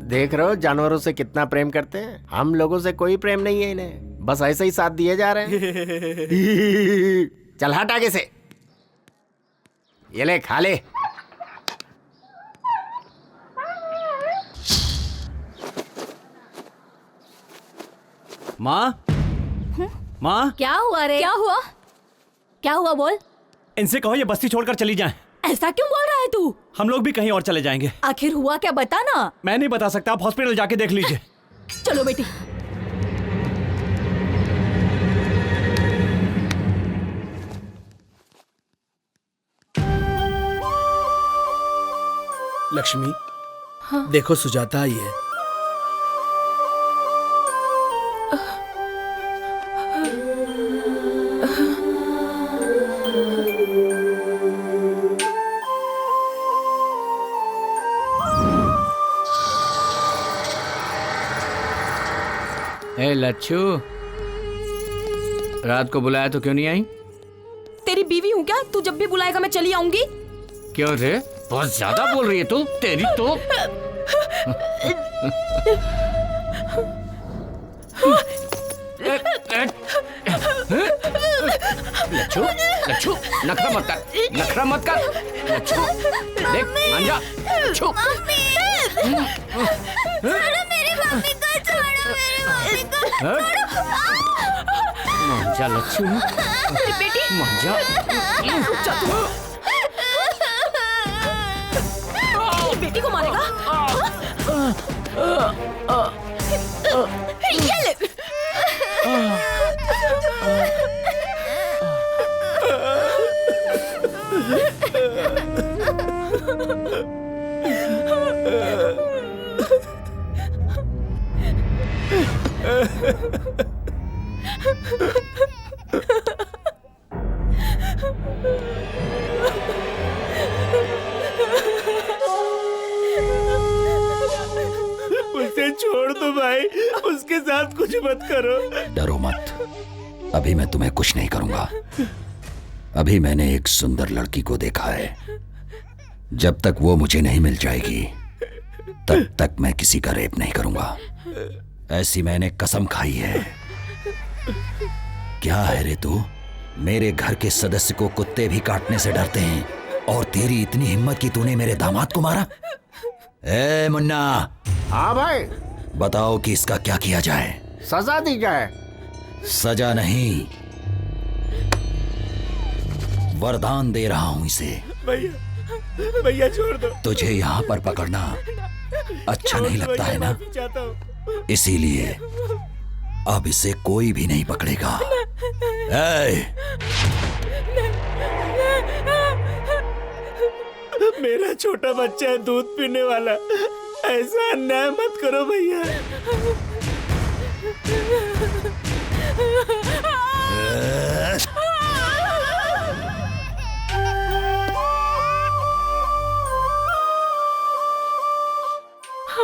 देख रहे हो जानवरों से कितना प्रेम करते हैं। हम लोगों से कोई प्रेम नहीं है इन्हें, बस ऐसे ही साथ दिए जा रहे हैं। चल हट आगे से, ये ले खा ले। माँ, माँ, क्या हुआ रे? क्या हुआ? क्या हुआ बोल? इनसे कहो ये बस्ती छोड़कर चली जाएं। ऐसा क्यों बोल रहा है तू? हम लोग भी कहीं और चले जाएंगे। आखिर हुआ क्या बता ना। मैं नहीं बता सकता, आप हॉस्पिटल जाके देख लीजिए। चलो बेटी। लक्ष्मी, देखो सुजाता आई है। ए लच्छू, रात को बुलाया तो क्यों नहीं आई? तेरी बीवी हूँ क्या? तू जब भी बुलाएगा मैं चली आऊंगी। क्यों रे, बहुत ज्यादा बोल रही है तू। तेरी तो लच्छू, लच्छू नखरा मत कर, नखरा मत कर। लच्छू देख मान जा। लच्छू मेरी मम्मी को छोड़ो, मेरी मम्मी को मान जा लच्छू, बेटी मान जा। बेटी को मारेगा? ये ले। उसे छोड़ दो भाई, उसके साथ कुछ मत करो। डरो मत, अभी मैं तुम्हें कुछ नहीं करूंगा। अभी मैंने एक सुंदर लड़की को देखा है। जब तक वो मुझे नहीं मिल जाएगी तब तक मैं किसी का रेप नहीं करूंगा। ऐसी मैंने कसम खाई है। क्या है रे तू? मेरे घर के सदस्य को कुत्ते भी काटने से डरते हैं और तेरी इतनी हिम्मत कि तूने मेरे दामाद को मारा? ए मुन्ना। हाँ भाई। बताओ कि इसका क्या किया जाए? सजा दी जाए। सजा नहीं, वरदान दे रहा हूं इसे। भैया, भैया छोड़ दो। तुझे यहाँ पर पकड़ना अच्छा नहीं लगता है ना? इसीलिए अब इसे कोई भी नहीं पकड़ेगा। मेरा छोटा बच्चा है, दूध पीने वाला। ऐसा अन्याय मत करो भैया।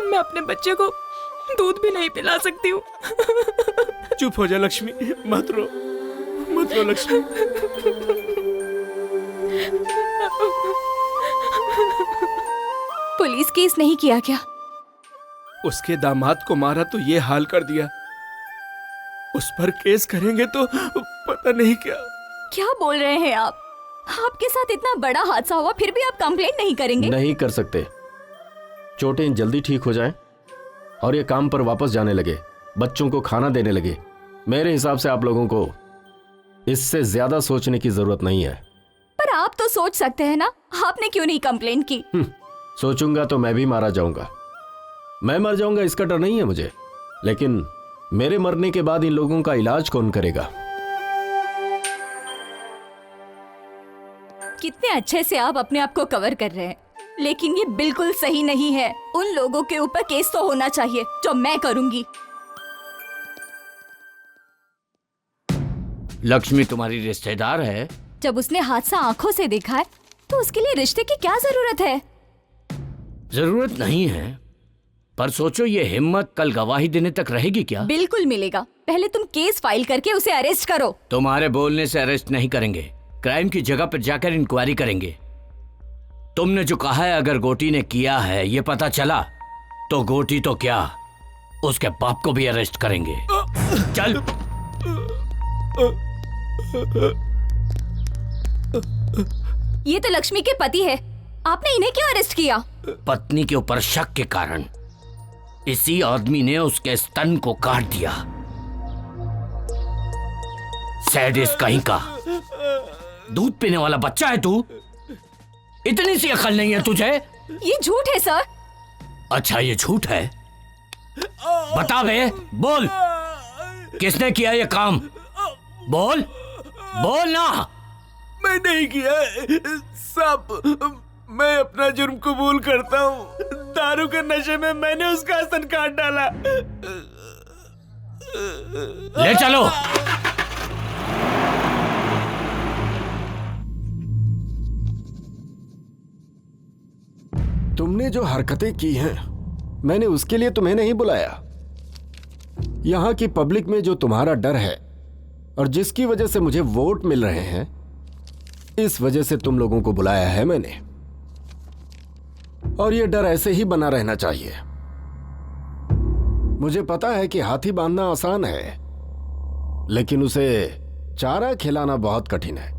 मैं अपने बच्चे को दूध भी नहीं पिला सकती हूँ। चुप हो जा लक्ष्मी, मत रो, मत रो लक्ष्मी। पुलिस केस नहीं किया क्या? उसके दामाद को मारा तो ये हाल कर दिया। उस पर केस करेंगे तो पता नहीं क्या। क्या बोल रहे हैं आप? आपके साथ इतना बड़ा हादसा हुआ फिर भी आप कंप्लेंट नहीं करेंगे? नहीं कर सकते। चोटें जल्दी ठीक हो जाएं और ये काम पर वापस जाने लगे, बच्चों को खाना देने लगे। मेरे हिसाब से आप लोगों को इससे ज्यादा सोचने की जरूरत नहीं है। पर आप तो सोच सकते हैं ना, आपने क्यों नहीं कंप्लेंट की? सोचूंगा तो मैं भी मारा जाऊंगा। मैं मर जाऊंगा इसका डर नहीं है मुझे, लेकिन मेरे मरने के बाद इन लोगों का इलाज कौन करेगा? कितने अच्छे से आप अपने आप को कवर कर रहे हैं, लेकिन ये बिल्कुल सही नहीं है। उन लोगों के ऊपर केस तो होना चाहिए जो मैं करूंगी। लक्ष्मी तुम्हारी रिश्तेदार है। जब उसने हादसा आंखों से देखा है तो उसके लिए रिश्ते की क्या जरूरत है? जरूरत नहीं है, पर सोचो ये हिम्मत कल गवाही देने तक रहेगी क्या? बिल्कुल मिलेगा। पहले तुम केस फाइल करके उसे अरेस्ट करो। तुम्हारे बोलने से अरेस्ट नहीं करेंगे, क्राइम की जगह पर जाकर इंक्वायरी करेंगे। तुमने जो कहा है अगर गोटी ने किया है ये पता चला तो गोटी तो क्या उसके बाप को भी अरेस्ट करेंगे। चल। ये तो लक्ष्मी के पति है, आपने इन्हें क्यों अरेस्ट किया? पत्नी के ऊपर शक के कारण इसी आदमी ने उसके स्तन को काट दिया। सैडिस्ट कहीं का। दूध पीने वाला बच्चा है तू? इतनी सी अकल नहीं है तुझे? ये झूठ है सर। अच्छा ये झूठ है? बता बे, बोल किसने किया ये काम? बोल बोल ना। मैं नहीं किया सब, मैं अपना जुर्म कबूल करता हूँ। दारू के नशे में मैंने उसका स्तन काट डाला। ले चलो। तुमने जो हरकतें की हैं, मैंने उसके लिए तुम्हें नहीं बुलाया। यहां की पब्लिक में जो तुम्हारा डर है और जिसकी वजह से मुझे वोट मिल रहे हैं, इस वजह से तुम लोगों को बुलाया है मैंने। और ये डर ऐसे ही बना रहना चाहिए। मुझे पता है कि हाथी बांधना आसान है, लेकिन उसे चारा खिलाना बहुत कठिन है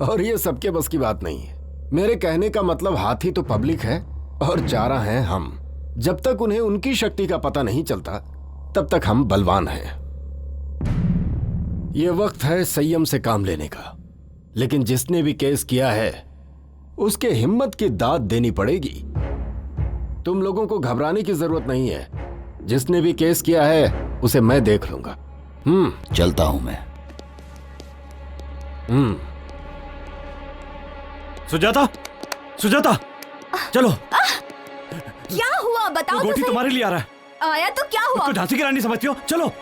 और ये सबके बस की बात नहीं है। मेरे कहने का मतलब हाथी तो पब्लिक है और चारा हैं हम। जब तक उन्हें उनकी शक्ति का पता नहीं चलता तब तक हम बलवान हैं। यह वक्त है संयम से काम लेने का। लेकिन जिसने भी केस किया है उसके हिम्मत की दाद देनी पड़ेगी। तुम लोगों को घबराने की जरूरत नहीं है। जिसने भी केस किया है उसे मैं देख लूंगा। चलता हूं मैं। सुजाता, सुजाता, चलो। क्या हुआ बताओ तो गोटी सही। तुम्हारे लिए आ रहा है। आया तो क्या हुआ? तो झांसी की रानी समझती हो? चलो।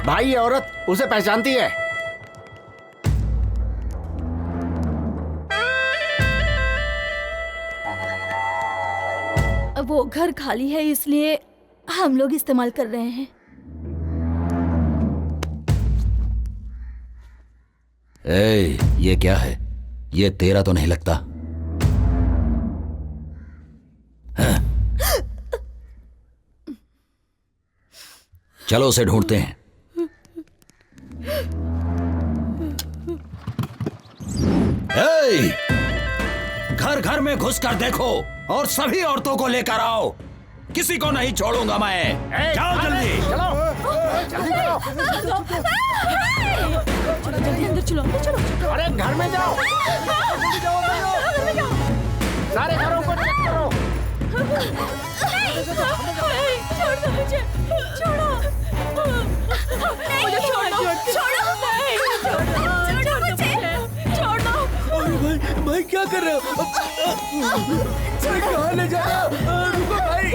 भाई ये औरत उसे पहचानती है। वो घर खाली है इसलिए हम लोग इस्तेमाल कर रहे हैं। ये क्या है? ये तेरा तो नहीं लगता। हाँ? चलो उसे ढूंढते हैं। घर घर में घुसकर देखो और सभी औरतों को लेकर आओ। किसी को नहीं छोड़ूंगा मैं। जाओ जल्दी। चलो जल्दी अंदर चलो, अंदर चलो। अरे घर में जाओ, जल्दी जाओ, सारे घरों को चेक करो। छोड़ दो मुझे, छोड़ो मुझे, भाई भाई क्या कर रहे हो? कहाँ ले जा रहे हो? रुको भाई,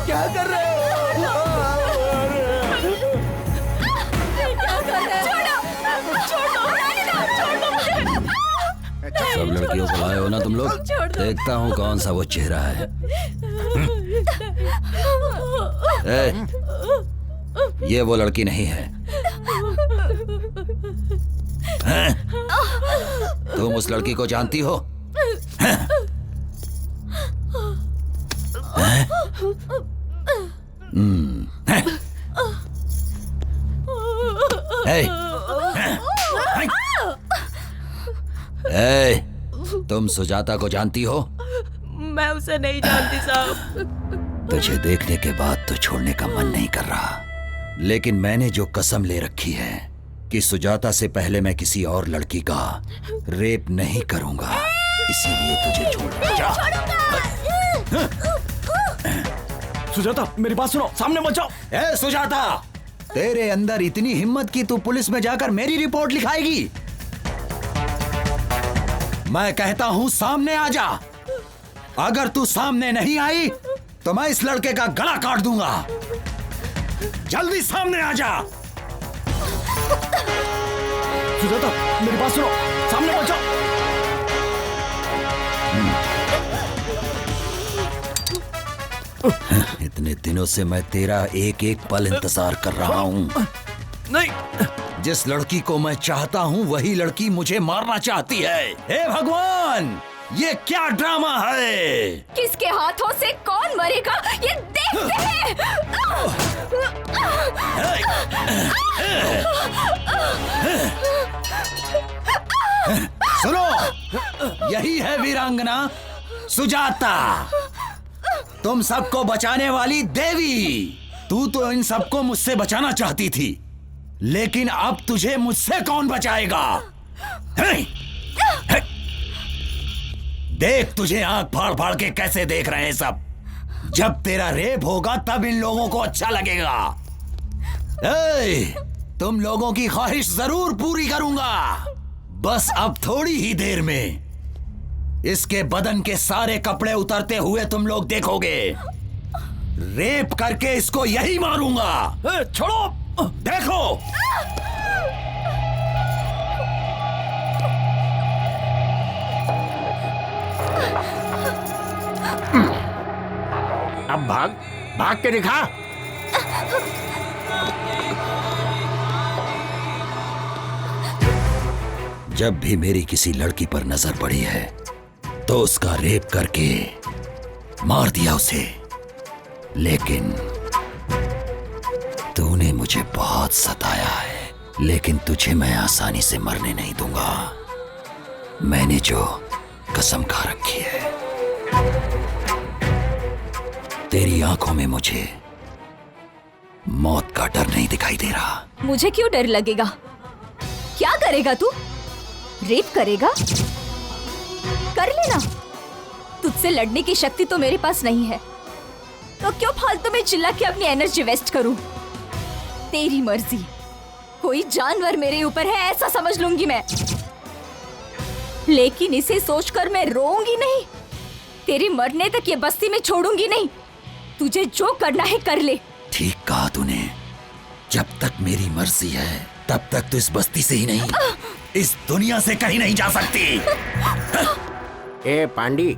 क्या कर रहे हो? सब लड़कियों को लाए हो ना तुम लोग? देखता हूँ कौन सा वो चेहरा है। ये वो लड़की नहीं है। तुम उस लड़की को जानती हो? तुम सुजाता को जानती हो? मैं उसे नहीं जानती साहब। तुझे देखने के बाद तो छोड़ने का मन नहीं कर रहा, लेकिन मैंने जो कसम ले रखी है कि सुजाता से पहले मैं किसी और लड़की का रेप नहीं करूंगा, इसीलिए तुझे छोड़। सुजाता मेरी बात सुनो, सामने मत जाओ। ए सुजाता, तेरे अंदर इतनी हिम्मत कि तू पुलिस में जाकर मेरी रिपोर्ट लिखाएगी? मैं कहता हूं सामने आ जा। अगर तू सामने नहीं आई तो मैं इस लड़के का गला काट दूंगा। जल्दी सामने आ जा। सुजाता, मेरी बात सुनो, सामने बचाओ। इतने दिनों से मैं तेरा एक एक पल इंतजार कर रहा हूँ। नहीं, जिस लड़की को मैं चाहता हूँ वही लड़की मुझे मारना चाहती है। हे भगवान, ये क्या ड्रामा है? किसके हाथों से कौन मरेगा ये देखते हैं। सुनो, यही है वीरांगना सुजाता, तुम सबको बचाने वाली देवी। तू तो इन सबको मुझसे बचाना चाहती थी, लेकिन अब तुझे मुझसे कौन बचाएगा? देख, तुझे आंख फाड़ फाड़ के कैसे देख रहे हैं सब। जब तेरा रेप होगा तब इन लोगों को अच्छा लगेगा। तुम लोगों की ख्वाहिश जरूर पूरी करूंगा। बस अब थोड़ी ही देर में इसके बदन के सारे कपड़े उतरते हुए तुम लोग देखोगे। रेप करके इसको यही मारूंगा। छोड़ो, देखो। अब भाग, भाग के दिखा। जब भी मेरी किसी लड़की पर नजर पड़ी है तो उसका रेप करके मार दिया उसे, लेकिन तूने मुझे बहुत सताया है। लेकिन तुझे मैं आसानी से मरने नहीं दूंगा। मैंने जो कसम खा रखी है। तेरी आंखों में मुझे मौत का डर नहीं दिखाई दे रहा। मुझे क्यों डर लगेगा? क्या करेगा तू? रेप करेगा? कर लेना। तुझसे लड़ने की शक्ति तो मेरे पास नहीं है, तो क्यों फालतू में चिल्ला के अपनी एनर्जी वेस्ट करूं? तेरी मर्जी। कोई जानवर मेरे ऊपर है ऐसा समझ लूंगी मैं, लेकिन इसे सोचकर मैं रोऊंगी नहीं। तेरे मरने तक ये बस्ती में छोड़ूंगी नहीं। तुझे जो करना है कर ले। ठीक कहा तूने। जब तक मेरी मर्जी है तब तक तो इस बस्ती से ही नहीं, इस दुनिया से कहीं नहीं जा सकती। ए पांडी,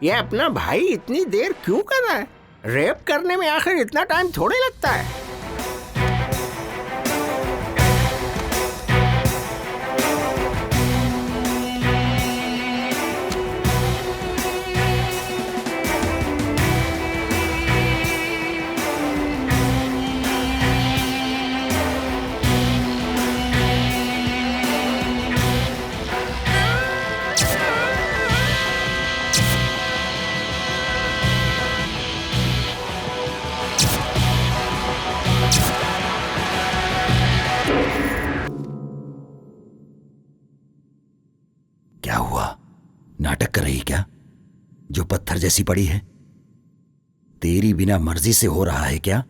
ये अपना भाई इतनी देर क्यों कर रहा है? रेप करने में आखिर इतना टाइम थोड़े लगता है। क्या हुआ? नाटक कर रही क्या? जो पत्थर जैसी पड़ी है तेरी बिना मर्जी से हो रहा है क्या?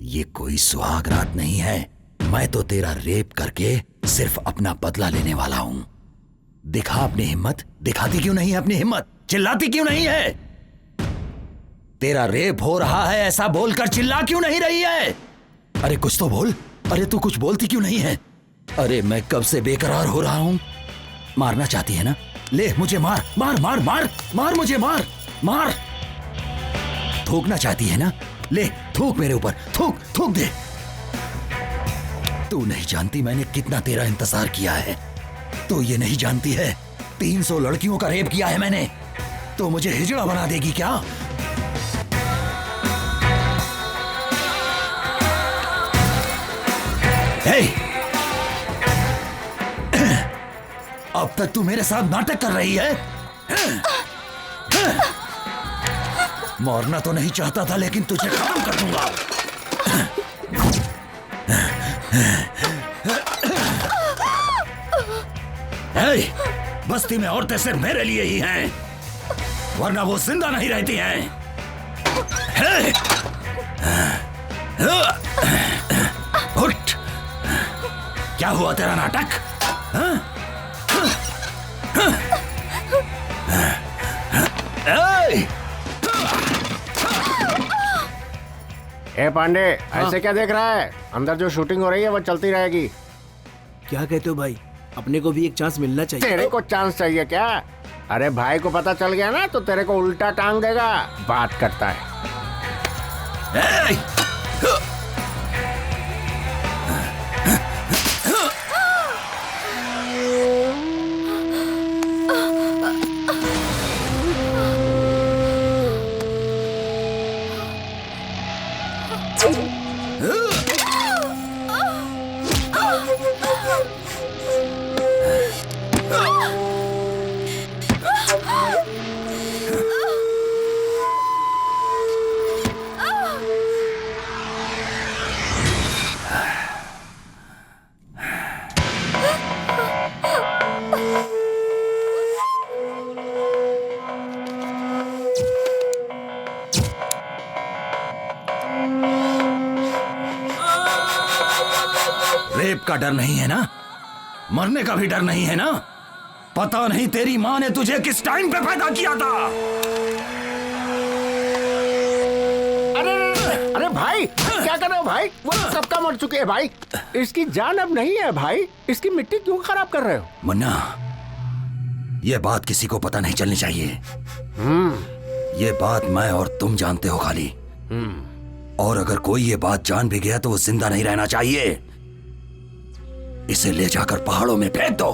ये कोई सुहाग रात नहीं है। मैं तो तेरा रेप करके सिर्फ अपना बदला लेने वाला हूं। दिखा अपनी हिम्मत। दिखाती क्यों नहीं है अपनी हिम्मत? चिल्लाती क्यों नहीं है? तेरा रेप हो रहा है ऐसा बोलकर चिल्ला क्यों नहीं रही है? अरे कुछ तो बोल। अरे तू कुछ बोलती क्यों नहीं है? अरे मैं कब से बेकरार हो रहा हूं। मारना चाहती है ना? ले मुझे मार मार मार मार मार, मुझे मार मार। थूकना चाहती है ना? ले थूक मेरे ऊपर, थूक थूक दे। तू नहीं जानती मैंने कितना तेरा इंतजार किया है। तो ये नहीं जानती है 300 लड़कियों का रेप किया है मैंने। तो मुझे हिजड़ा बना देगी क्या? हे! अब तक तू मेरे साथ नाटक कर रही है। मरना तो नहीं चाहता था, लेकिन तुझे खत्म कर दूंगा। हे! बस्ती में औरतें सिर्फ मेरे लिए ही हैं, वरना वो जिंदा नहीं रहती हैं। हे! उठ! क्या हुआ तेरा नाटक? ए पांडे, ऐसे क्या देख रहा है? अंदर जो शूटिंग हो रही है वो चलती रहेगी। क्या कहते हो भाई? अपने को भी एक चांस मिलना चाहिए। तेरे को चांस चाहिए क्या? अरे भाई को पता चल गया ना तो तेरे को उल्टा टांग देगा। बात करता है। रेप का डर नहीं है ना? मरने का भी डर नहीं है ना? पता नहीं तेरी माँ ने तुझे किस टाइम पे पैदा किया था। अरे भाई क्या कर रहे हो भाई? वो तो सबका मर चुके हैं भाई। इसकी जान अब नहीं है भाई। इसकी मिट्टी क्यों खराब कर रहे हो? मुन्ना, ये बात किसी को पता नहीं चलनी चाहिए। ये बात मैं और तुम जानते हो खाली। और अगर कोई ये बात जान भी गया तो वो जिंदा नहीं रहना चाहिए। इसे ले जाकर पहाड़ों में फेंक दो।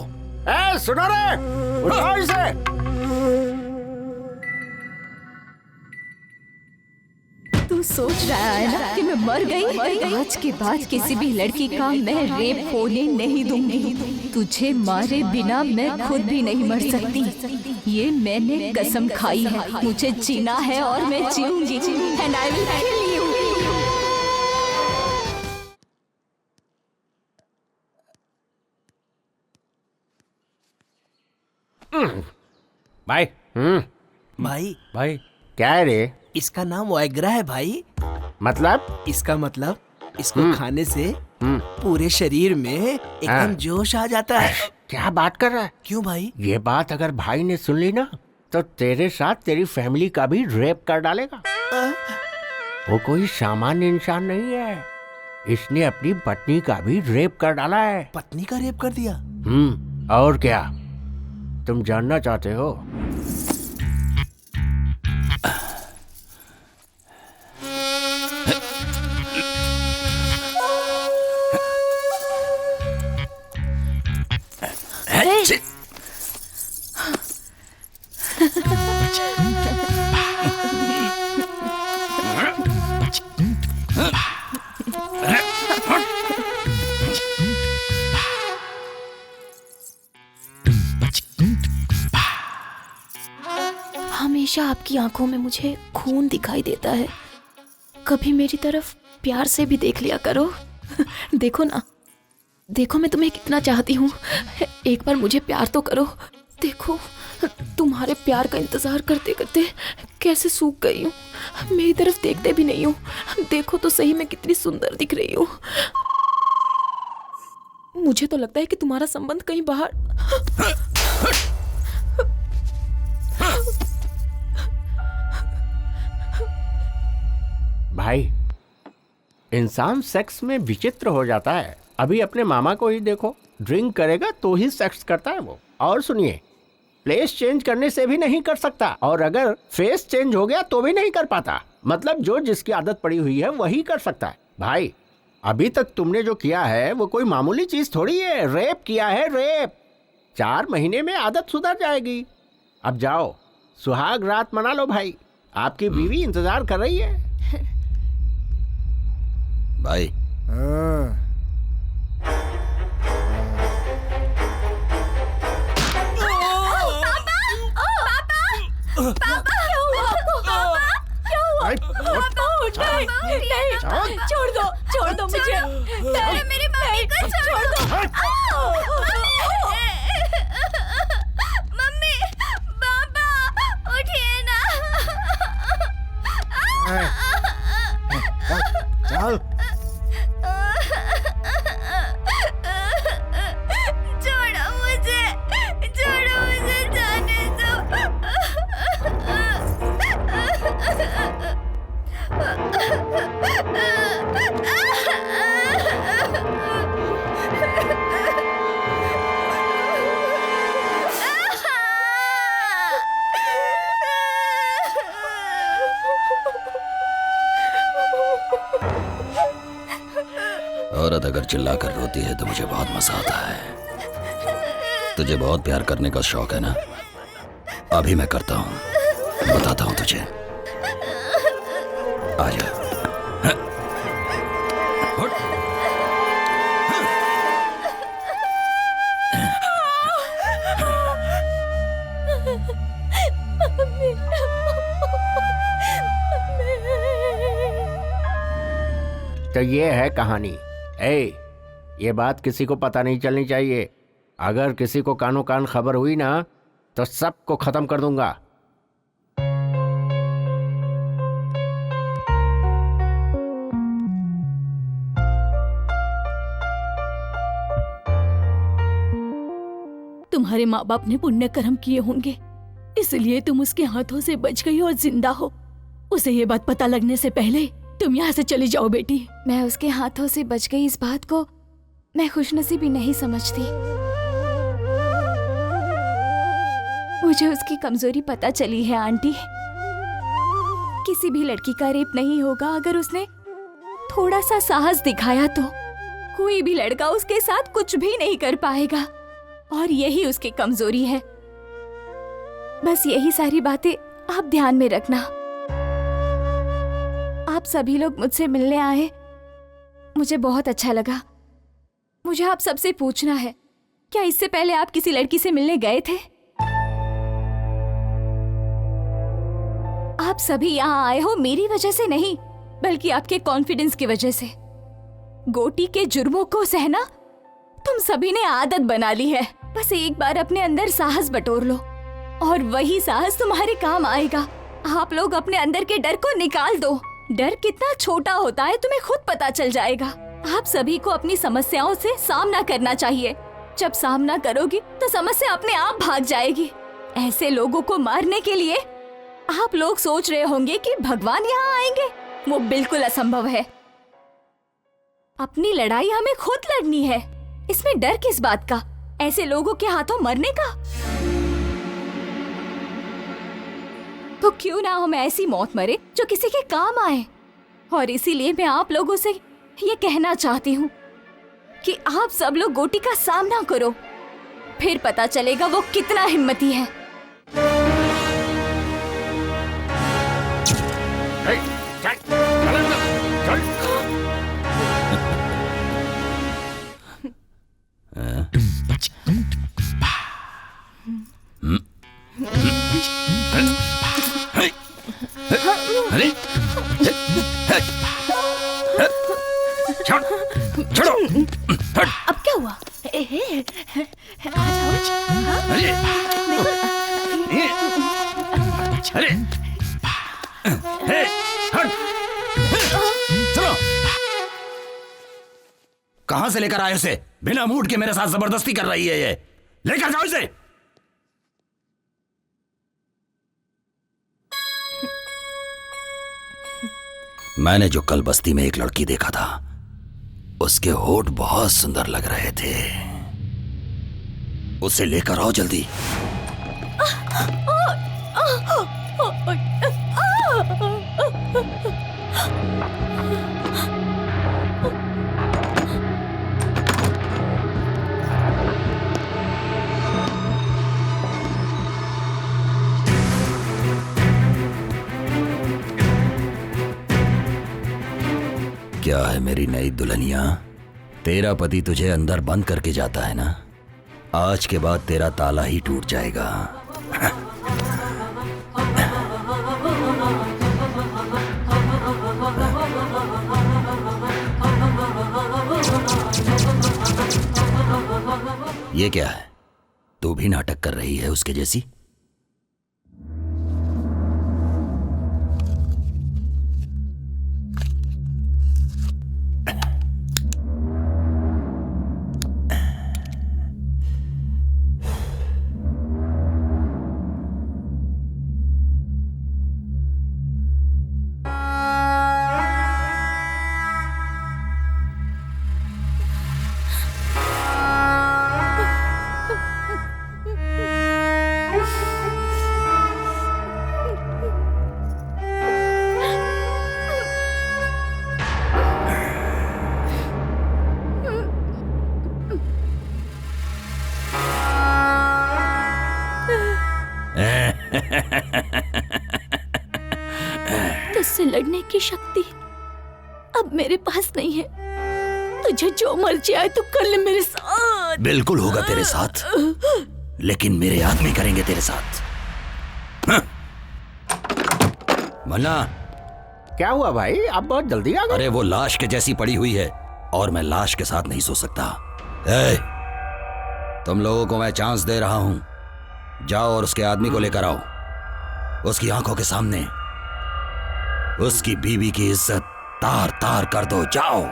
ए, सुनो रे, उठाओ इसे। तू सोच रहा है ना कि मैं मर गई? आज के बाद किसी भी लड़की का मैं रेप होने नहीं दूंगी। तुझे मारे बिना मैं खुद भी नहीं मर सकती। ये मैंने कसम खाई है। मुझे जीना है और मैं जीऊंगी। And I will kill you. भाई भाई भाई क्या है रे? इसका नाम वाइग्रा है भाई। मतलब? इसका मतलब इसको खाने से पूरे शरीर में एकदम जोश आ जाता है। क्या बात कर रहा है? क्यों भाई? ये बात अगर भाई ने सुन ली ना तो तेरे साथ तेरी फैमिली का भी रेप कर डालेगा। वो कोई सामान्य इंसान नहीं है। इसने अपनी पत्नी का भी रेप कर डाला है। पत्नी का रेप कर दिया? और क्या तुम जानना चाहते हो? हमेशा आपकी आंखों में मुझे खून दिखाई देता है। कभी मेरी तरफ प्यार से भी देख लिया करो। देखो ना, देखो मैं तुम्हें कितना चाहती हूँ। एक बार मुझे प्यार तो करो। देखो तुम्हारे प्यार का इंतजार करते करते कैसे सूख गई हूँ। मेरी तरफ देखते भी नहीं हूँ। देखो तो सही मैं कितनी सुंदर दिख रही हूँ। मुझे तो लगता है कि तुम्हारा संबंध कहीं बाहर। भाई इंसान सेक्स में विचित्र हो जाता है। अभी अपने मामा को ही देखो, ड्रिंक करेगा तो ही सेक्स करता है वो। और सुनिए, प्लेस चेंज करने से भी नहीं कर सकता, और अगर फेस चेंज हो गया तो भी नहीं कर पाता। मतलब जो जिसकी आदत पड़ी हुई है वही कर सकता है। भाई अभी तक तुमने जो किया है वो कोई मामूली चीज थोड़ी है। रेप किया है, रेप। 4 महीने में आदत सुधर जाएगी। अब जाओ सुहाग रात मना लो भाई। आपकी बीवी इंतजार कर रही है। भाई छोड़ दो मुझे। मेरी मम्मी को छोड़ दो। मम्मी, पापा, उठिए ना। चल छोड़ो मुझे जाने दो। बाद अगर चिल्ला कर रोती है तो मुझे बहुत मजा आता है। तुझे बहुत प्यार करने का शौक है ना? अभी मैं करता हूँ, बताता हूँ तुझे। आजा। तो ये है कहानी। ये बात किसी को पता नहीं चलनी चाहिए। अगर किसी को कानो कान खबर हुई ना तो सबको खत्म कर दूंगा। तुम्हारे माँ बाप ने पुण्य कर्म किए होंगे, इसलिए तुम उसके हाथों से बच गई और जिंदा हो। उसे ये बात पता लगने से पहले तुम यहाँ से चली जाओ बेटी। मैं उसके हाथों से बच गई इस बात को मैं खुशनसीबी नहीं समझती। मुझे उसकी कमजोरी पता चली है आंटी। किसी भी लड़की का रेप नहीं होगा अगर उसने थोड़ा सा साहस दिखाया तो। कोई भी लड़का उसके साथ कुछ भी नहीं कर पाएगा और यही उसकी कमजोरी है। बस यही सारी बातें आप ध्यान में रखना। आप सभी लोग मुझसे मिलने आए, मुझे बहुत अच्छा लगा। मुझे आप सबसे पूछना है, क्या इससे पहले आप किसी लड़की से मिलने गए थे? आप सभी यहाँ आए हो मेरी वजह से नहीं, बल्कि आपके कॉन्फिडेंस की वजह से। गोटी के जुर्मों को सहना तुम सभी ने आदत बना ली है। बस एक बार अपने अंदर साहस बटोर लो और वही साहस तुम्हारे काम आएगा। आप लोग अपने अंदर के डर को निकाल दो। डर कितना छोटा होता है तुम्हें खुद पता चल जाएगा। आप सभी को अपनी समस्याओं से सामना करना चाहिए। जब सामना करोगी तो समस्या अपने आप भाग जाएगी। ऐसे लोगों को मारने के लिए आप लोग सोच रहे होंगे कि भगवान यहाँ आएंगे, वो बिल्कुल असंभव है। अपनी लड़ाई हमें खुद लड़नी है, इसमें डर किस बात का? ऐसे लोगों के हाथों मरने का? तो क्यों ना हम ऐसी मौत मरे जो किसी के काम आए। और इसीलिए मैं आप लोगों से ये कहना चाहती हूँ कि आप सब लोग गोटी का सामना करो, फिर पता चलेगा वो कितना हिम्मती है। अब क्या हुआ? कहां से लेकर आए उसे? बिना मूड के मेरे साथ जबरदस्ती कर रही है ये। लेकर जाओ इसे। मैंने जो कल बस्ती में एक लड़की देखा था, उसके होठ बहुत सुंदर लग रहे थे। उसे लेकर आओ जल्दी। क्या है मेरी नई दुल्हनिया? तेरा पति तुझे अंदर बंद करके जाता है ना? आज के बाद तेरा ताला ही टूट जाएगा। ये क्या है? तू भी नाटक कर रही है उसके जैसी? की शक्ति अब मेरे पास नहीं है। तुझे जो मर्जी आए तो कर ले मेरे साथ। बिल्कुल होगा तेरे साथ, लेकिन मेरे आदमी करेंगे तेरे साथ। मन्ना, क्या हुआ भाई, आप बहुत जल्दी आ गए? अरे वो लाश के जैसी पड़ी हुई है और मैं लाश के साथ नहीं सो सकता। ए, तुम लोगों को मैं चांस दे रहा हूं, जाओ और उसके आदमी को लेकर आओ। उसकी आंखों के सामने उसकी बीवी की इज्जत तार तार कर दो। जाओ।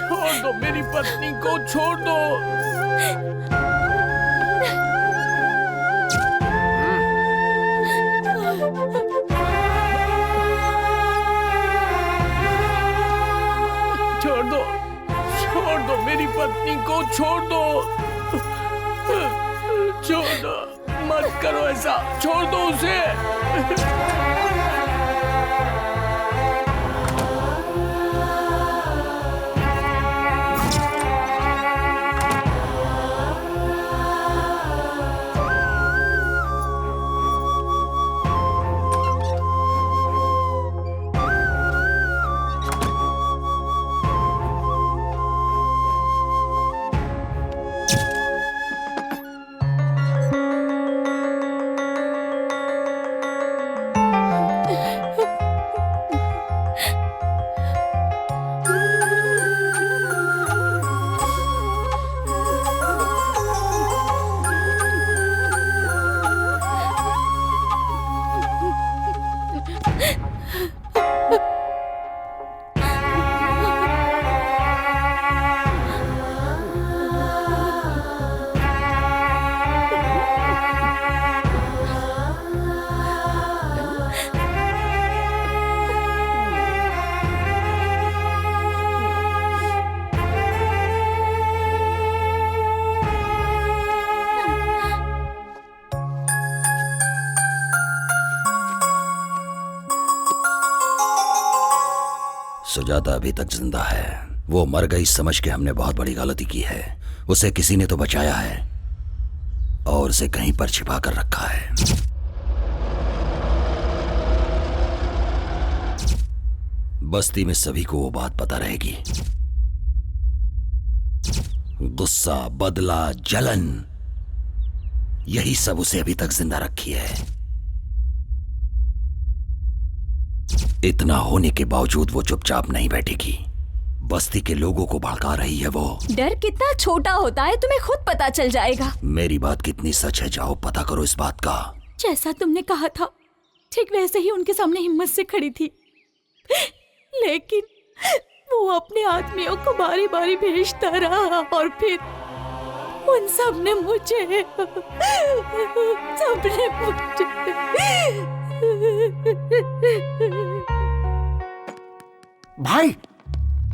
छोड़ दो मेरी पत्नी को, छोड़ दो। छोड़ दो मेरी पत्नी को, छोड़ दो। छोड़ दो, मत करो ऐसा, छोड़ दो उसे। सुजाता अभी तक जिंदा है। वो मर गई समझ के हमने बहुत बड़ी गलती की है। उसे किसी ने तो बचाया है और उसे कहीं पर छिपा कर रखा है। बस्ती में सभी को वो बात पता रहेगी। गुस्सा, बदला, जलन, यही सब उसे अभी तक जिंदा रखी है। इतना होने के बावजूद वो चुपचाप नहीं बैठेगी। बस्ती के लोगों को भड़का रही है वो। डर कितना छोटा होता है तुम्हें खुद पता चल जाएगा। मेरी बात कितनी सच है, जाओ पता करो इस बात का। जैसा तुमने कहा था ठीक वैसे ही उनके सामने हिम्मत से खड़ी थी, लेकिन वो अपने आदमियों को बारी बारी भेजता रहा और फिर उन सब ने मुझे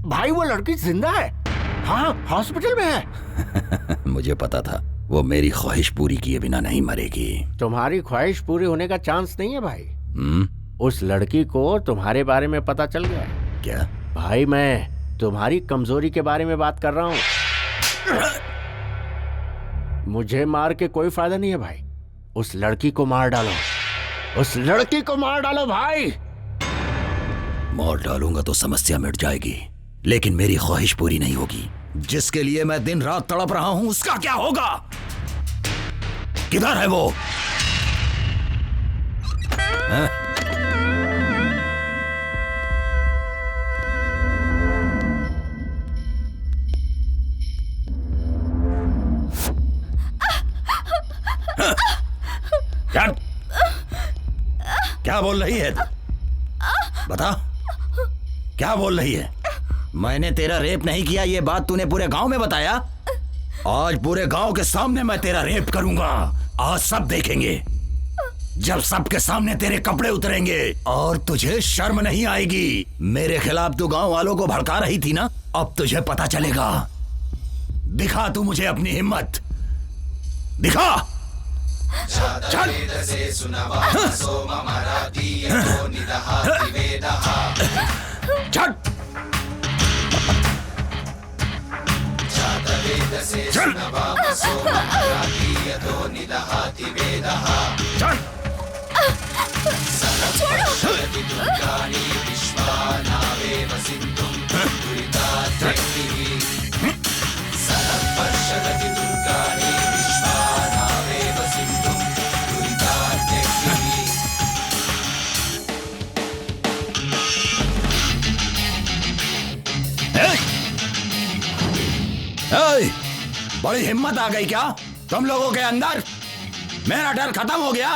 भाई वो लड़की जिंदा है। हाँ, हॉस्पिटल में है। मुझे पता था वो मेरी ख्वाहिश पूरी किए बिना नहीं मरेगी। तुम्हारी ख्वाहिश पूरी होने का चांस नहीं है भाई। उस लड़की को तुम्हारे बारे में पता चल गया। क्या? भाई मैं तुम्हारी कमजोरी के बारे में बात कर रहा हूँ। मुझे मार के कोई फायदा नहीं है भाई। उस लड़की को मार डालो, उस लड़की को मार डालो भाई। मार डालूंगा तो समस्या मिट जाएगी, लेकिन मेरी ख्वाहिश पूरी नहीं होगी। जिसके लिए मैं दिन रात तड़प रहा हूं उसका क्या होगा? किधर है वो? क्या बोल रही है तू? बता, क्या बोल रही है? मैंने तेरा रेप नहीं किया, ये बात तूने पूरे गांव में बताया। आज पूरे गांव के सामने मैं तेरा रेप करूंगा। आज सब देखेंगे। जब सबके सामने तेरे कपड़े उतरेंगे और तुझे शर्म नहीं आएगी। मेरे खिलाफ तू गांव वालों को भड़का रही थी ना, अब तुझे पता चलेगा। दिखा तू मुझे अपनी हिम्मत, दिखा। चल। चल। चल। चल। बड़ी हिम्मत आ गई क्या तुम लोगों के अंदर? मेरा डर खत्म हो गया।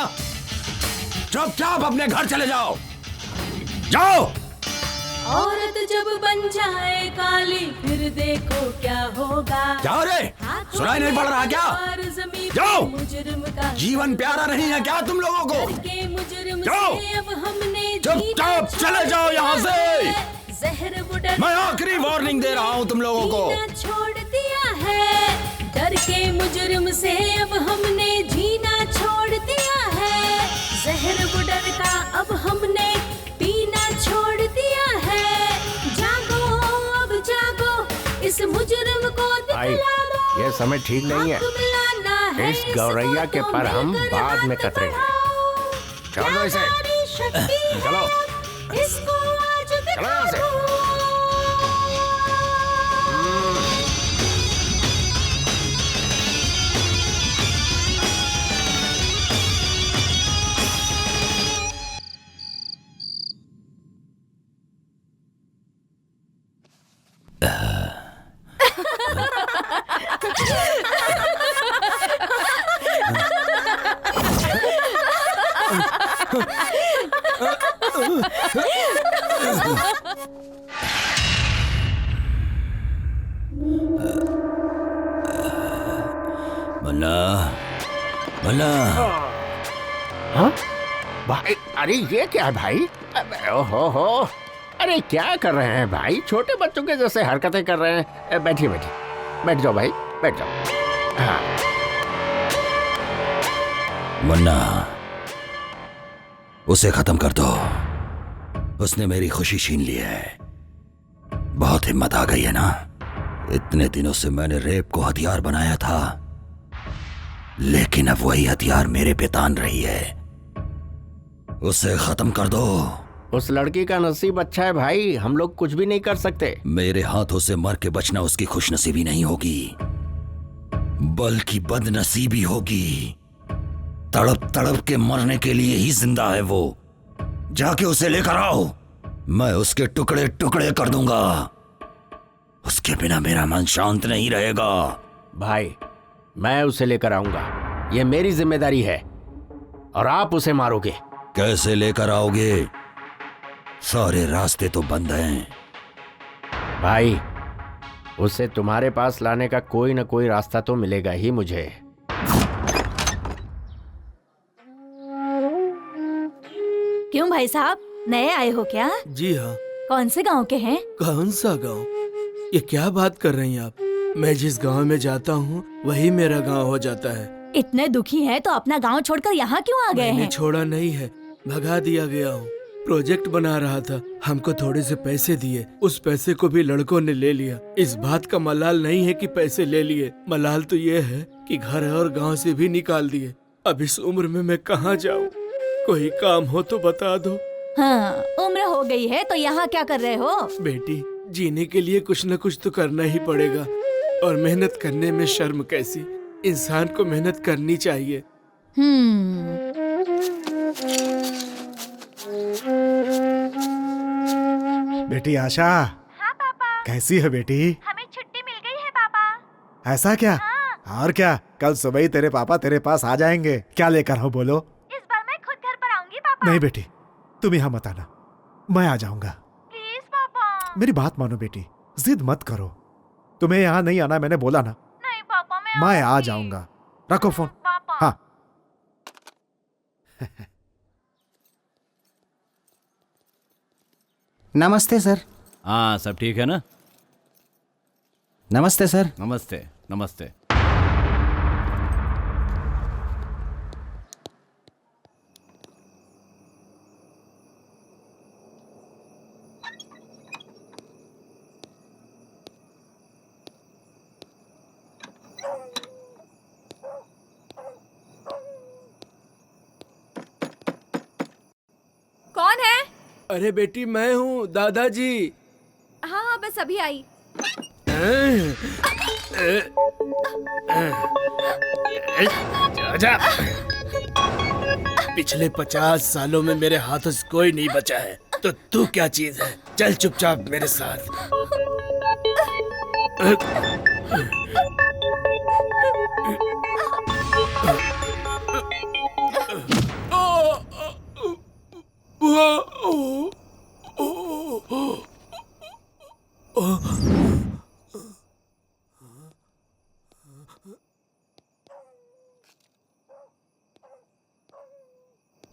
चुपचाप अपने घर चले जाओ, जाओ। औरत जब बन जाए काली फिर देखो क्या होगा। जाओ रे, सुनाई नहीं पड़ रहा क्या? जाओ। जीवन प्यारा नहीं है क्या तुम लोगों को? जाओ, चुपचाप चले जाओ यहाँ से। मैं आखिरी वार्निंग दे रहा हूँ तुम लोगों को। छोड़ दिया है डर के मुजरिम से, अब हमने जीना छोड़ दिया है। जहर बुडर का अब हमने पीना छोड़ दिया है। जागो अब जागो, इस मुजरिम को दिखला दो। ये समय ठीक नहीं है। इस गौरैया के पर हम बाद में कतरेंगे। छोड़ दो इसे। चलो, इसको आज चलो यहाँ से। मन्ना, मन्ना। हाँ? भाई, अरे ये क्या है भाई? ओहो, अरे क्या कर रहे हैं भाई? छोटे बच्चों के जैसे हरकतें कर रहे हैं। बैठिए बैठिए, बैठ जाओ भाई, बैठ जाओ। हाँ। मन्ना, उसे खत्म कर दो। उसने मेरी खुशी छीन ली है। बहुत हिम्मत आ गई है ना? इतने दिनों से मैंने रेप को हथियार बनाया था, लेकिन अब वही हथियार मेरे पे तान रही है। उसे खत्म कर दो। उस लड़की का नसीब अच्छा है भाई, हम लोग कुछ भी नहीं कर सकते। मेरे हाथों से मर के बचना उसकी खुशनसीबी नहीं होगी, बल्कि बदनसीबी होगी। तड़प तड़प के मरने के लिए ही जिंदा है वो। जाके उसे लेकर आओ, मैं उसके टुकड़े टुकड़े कर दूंगा। उसके बिना मेरा मन शांत नहीं रहेगा। भाई, मैं उसे लेकर आऊंगा, ये मेरी जिम्मेदारी है। और आप उसे मारोगे। कैसे लेकर आओगे? सारे रास्ते तो बंद हैं। भाई, उसे तुम्हारे पास लाने का कोई ना कोई रास्ता तो मिलेगा ही मुझे। क्यों भाई साहब, नए आए हो क्या? जी हाँ। कौन से गांव के हैं? कौन सा गांव? ये क्या बात कर रही हैं आप? मैं जिस गांव में जाता हूँ वही मेरा गांव हो जाता है। इतने दुखी हैं तो अपना गांव छोड़कर यहाँ क्यों आ गए मैंने हैं? छोड़ा नहीं है, भगा दिया गया हूँ। प्रोजेक्ट बना रहा था, हमको थोड़े से पैसे दिए, उस पैसे को भी लड़कों ने ले लिया। इस बात का मलाल नहीं है कि पैसे ले लिए, मलाल तो ये है कि घर और गांव से भी निकाल दिए। अब इस उम्र में मैं कहाँ जाऊँ? कोई काम हो तो बता दो। हाँ, उम्र हो गई है तो यहाँ क्या कर रहे हो? बेटी, जीने के लिए कुछ न कुछ तो करना ही पड़ेगा, और मेहनत करने में शर्म कैसी? इंसान को मेहनत करनी चाहिए। बेटी आशा। हाँ पापा। कैसी है बेटी? हमें छुट्टी मिल गई है पापा। ऐसा क्या? हाँ। और क्या, कल सुबह ही तेरे पापा तेरे पास आ जाएंगे। क्या लेकर हो बोलो? इस बार मैं खुद घर पर आऊंगी पापा। नहीं बेटी, तुम यहाँ मत आना, मैं आ जाऊंगा। प्लीज पापा। मेरी बात मानो बेटी, जिद मत करो। तुम्हें यहाँ नहीं आना, मैंने बोला ना। नहीं पापा, मैं आ जाऊंगा। रखो फोन। पापा। हाँ। नमस्ते सर। हाँ, सब ठीक है ना? नमस्ते सर। नमस्ते नमस्ते। कौन है? अरे बेटी मैं हूँ दादाजी। हाँ हाँ बस अभी आई। जा। पिछले 50 सालों में मेरे हाथों से कोई नहीं बचा है, तो तू क्या चीज है? चल चुपचाप मेरे साथ।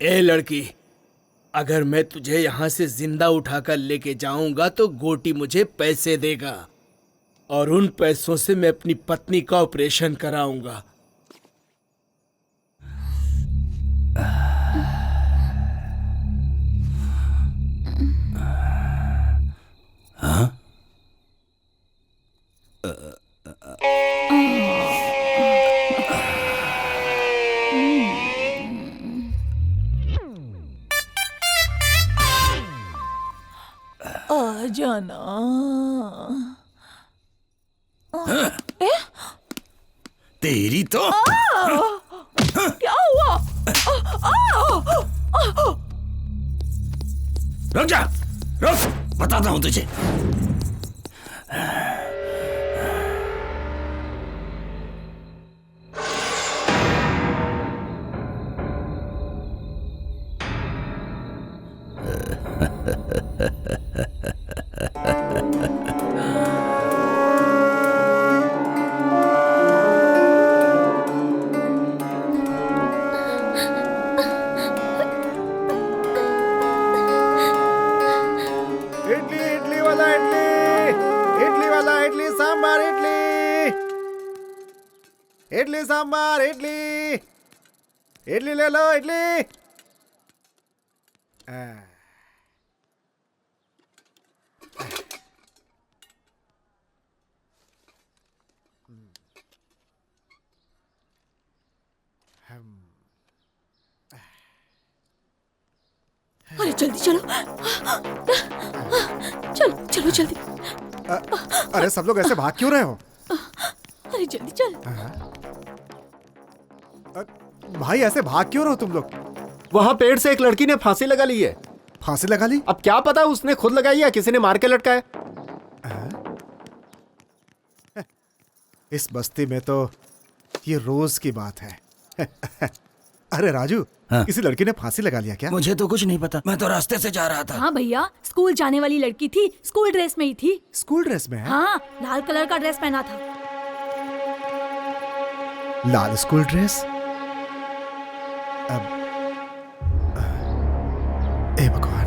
ए लड़की, अगर मैं तुझे यहाँ से जिंदा उठाकर लेके जाऊंगा तो गोटी मुझे पैसे देगा और उन पैसों से मैं अपनी पत्नी का ऑपरेशन कराऊंगा। हाँ? आ जाना। तेरी तो क्या हुआ? रुक जा, रुक, बताता हूं तुझे। इडली सांबार, इडली इडली ले लो, इडली। अरे जल्दी चलो, चलो चलो जल्दी। अरे सब लोग ऐसे भाग क्यों रहे हो? अरे जल्दी चल। भाई ऐसे भाग क्यों रहे हो तुम लोग? वहाँ पेड़ से एक लड़की ने फांसी लगा ली है। फांसी लगा ली? अब क्या पता उसने खुद लगाई या किसी ने मार के लटकाया। इस बस्ती में तो ये रोज की बात है। अरे राजू, हाँ? किसी लड़की ने फांसी लगा लिया क्या? मुझे तो कुछ नहीं पता, मैं तो रास्ते से जा रहा था। हाँ भैया, स्कूल जाने वाली लड़की थी, स्कूल ड्रेस में ही थी। स्कूल ड्रेस में है? हाँ, लाल कलर का ड्रेस पहना था। लाल स्कूल ड्रेस? अब ए भगवान।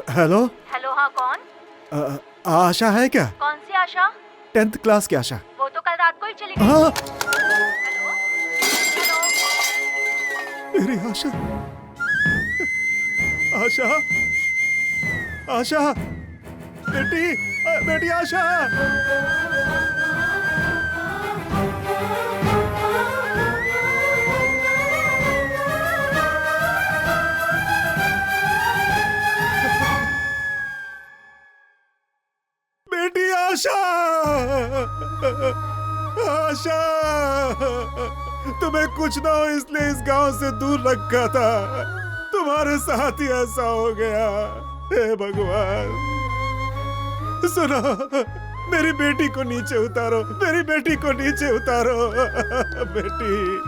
हेलो हेलो, हाँ कौन? आशा है क्या? कौन सी आशा? 10th क्लास की आशा। वो तो कल रात को ही चली गई। हाँ? हेलो? हेलो? मेरी आशा, आशा, आशा, बेटी, बेटी आशा। बेटी आशा, आशा, तुम्हें कुछ ना हो इसलिए इस गांव से दूर रखा था, तुम्हारे साथ ही ऐसा हो गया। हे भगवान, सुनो, मेरी बेटी को नीचे उतारो, मेरी बेटी को नीचे उतारो। बेटी,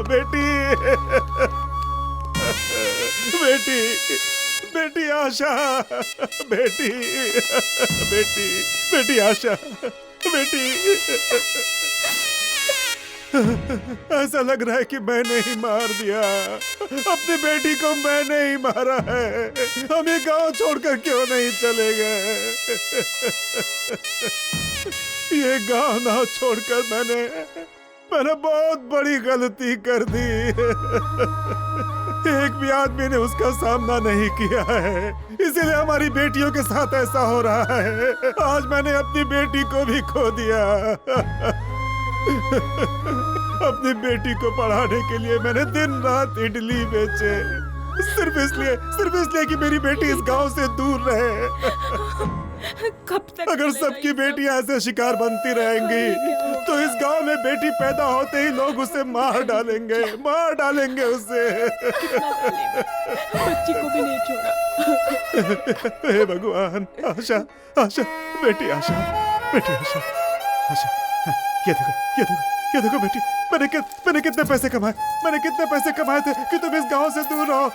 बेटी, बेटी, बेटी आशा, बेटी, बेटी, बेटी आशा, बेटी। ऐसा लग रहा है कि मैंने ही मार दिया, अपनी बेटी को मैंने ही मारा है। हम ये गांव छोड़कर क्यों नहीं चले गए? ये गांव ना छोड़कर मैंने बहुत बड़ी गलती कर दी। एक भी आदमी ने उसका सामना नहीं किया है, इसीलिए हमारी बेटियों के साथ ऐसा हो रहा है। आज मैंने अपनी बेटी को भी खो दिया। अपनी बेटी को पढ़ाने के लिए मैंने दिन रात इडली बेचे, सिर्फ इसलिए कि मेरी बेटी इस गांव से दूर रहे। कब तक अगर सबकी बेटियां ऐसे शिकार बनती रहेंगी तो इस गांव में बेटी पैदा होते ही लोग उसे मार डालेंगे उसे। बच्ची को भी नहीं छोड़ा। हे भगवान, आशा, बेटी आशा, ये देखो बेटी, मैंने कितने पैसे कमाए थे कि तुम इस गांव से दूर रहो।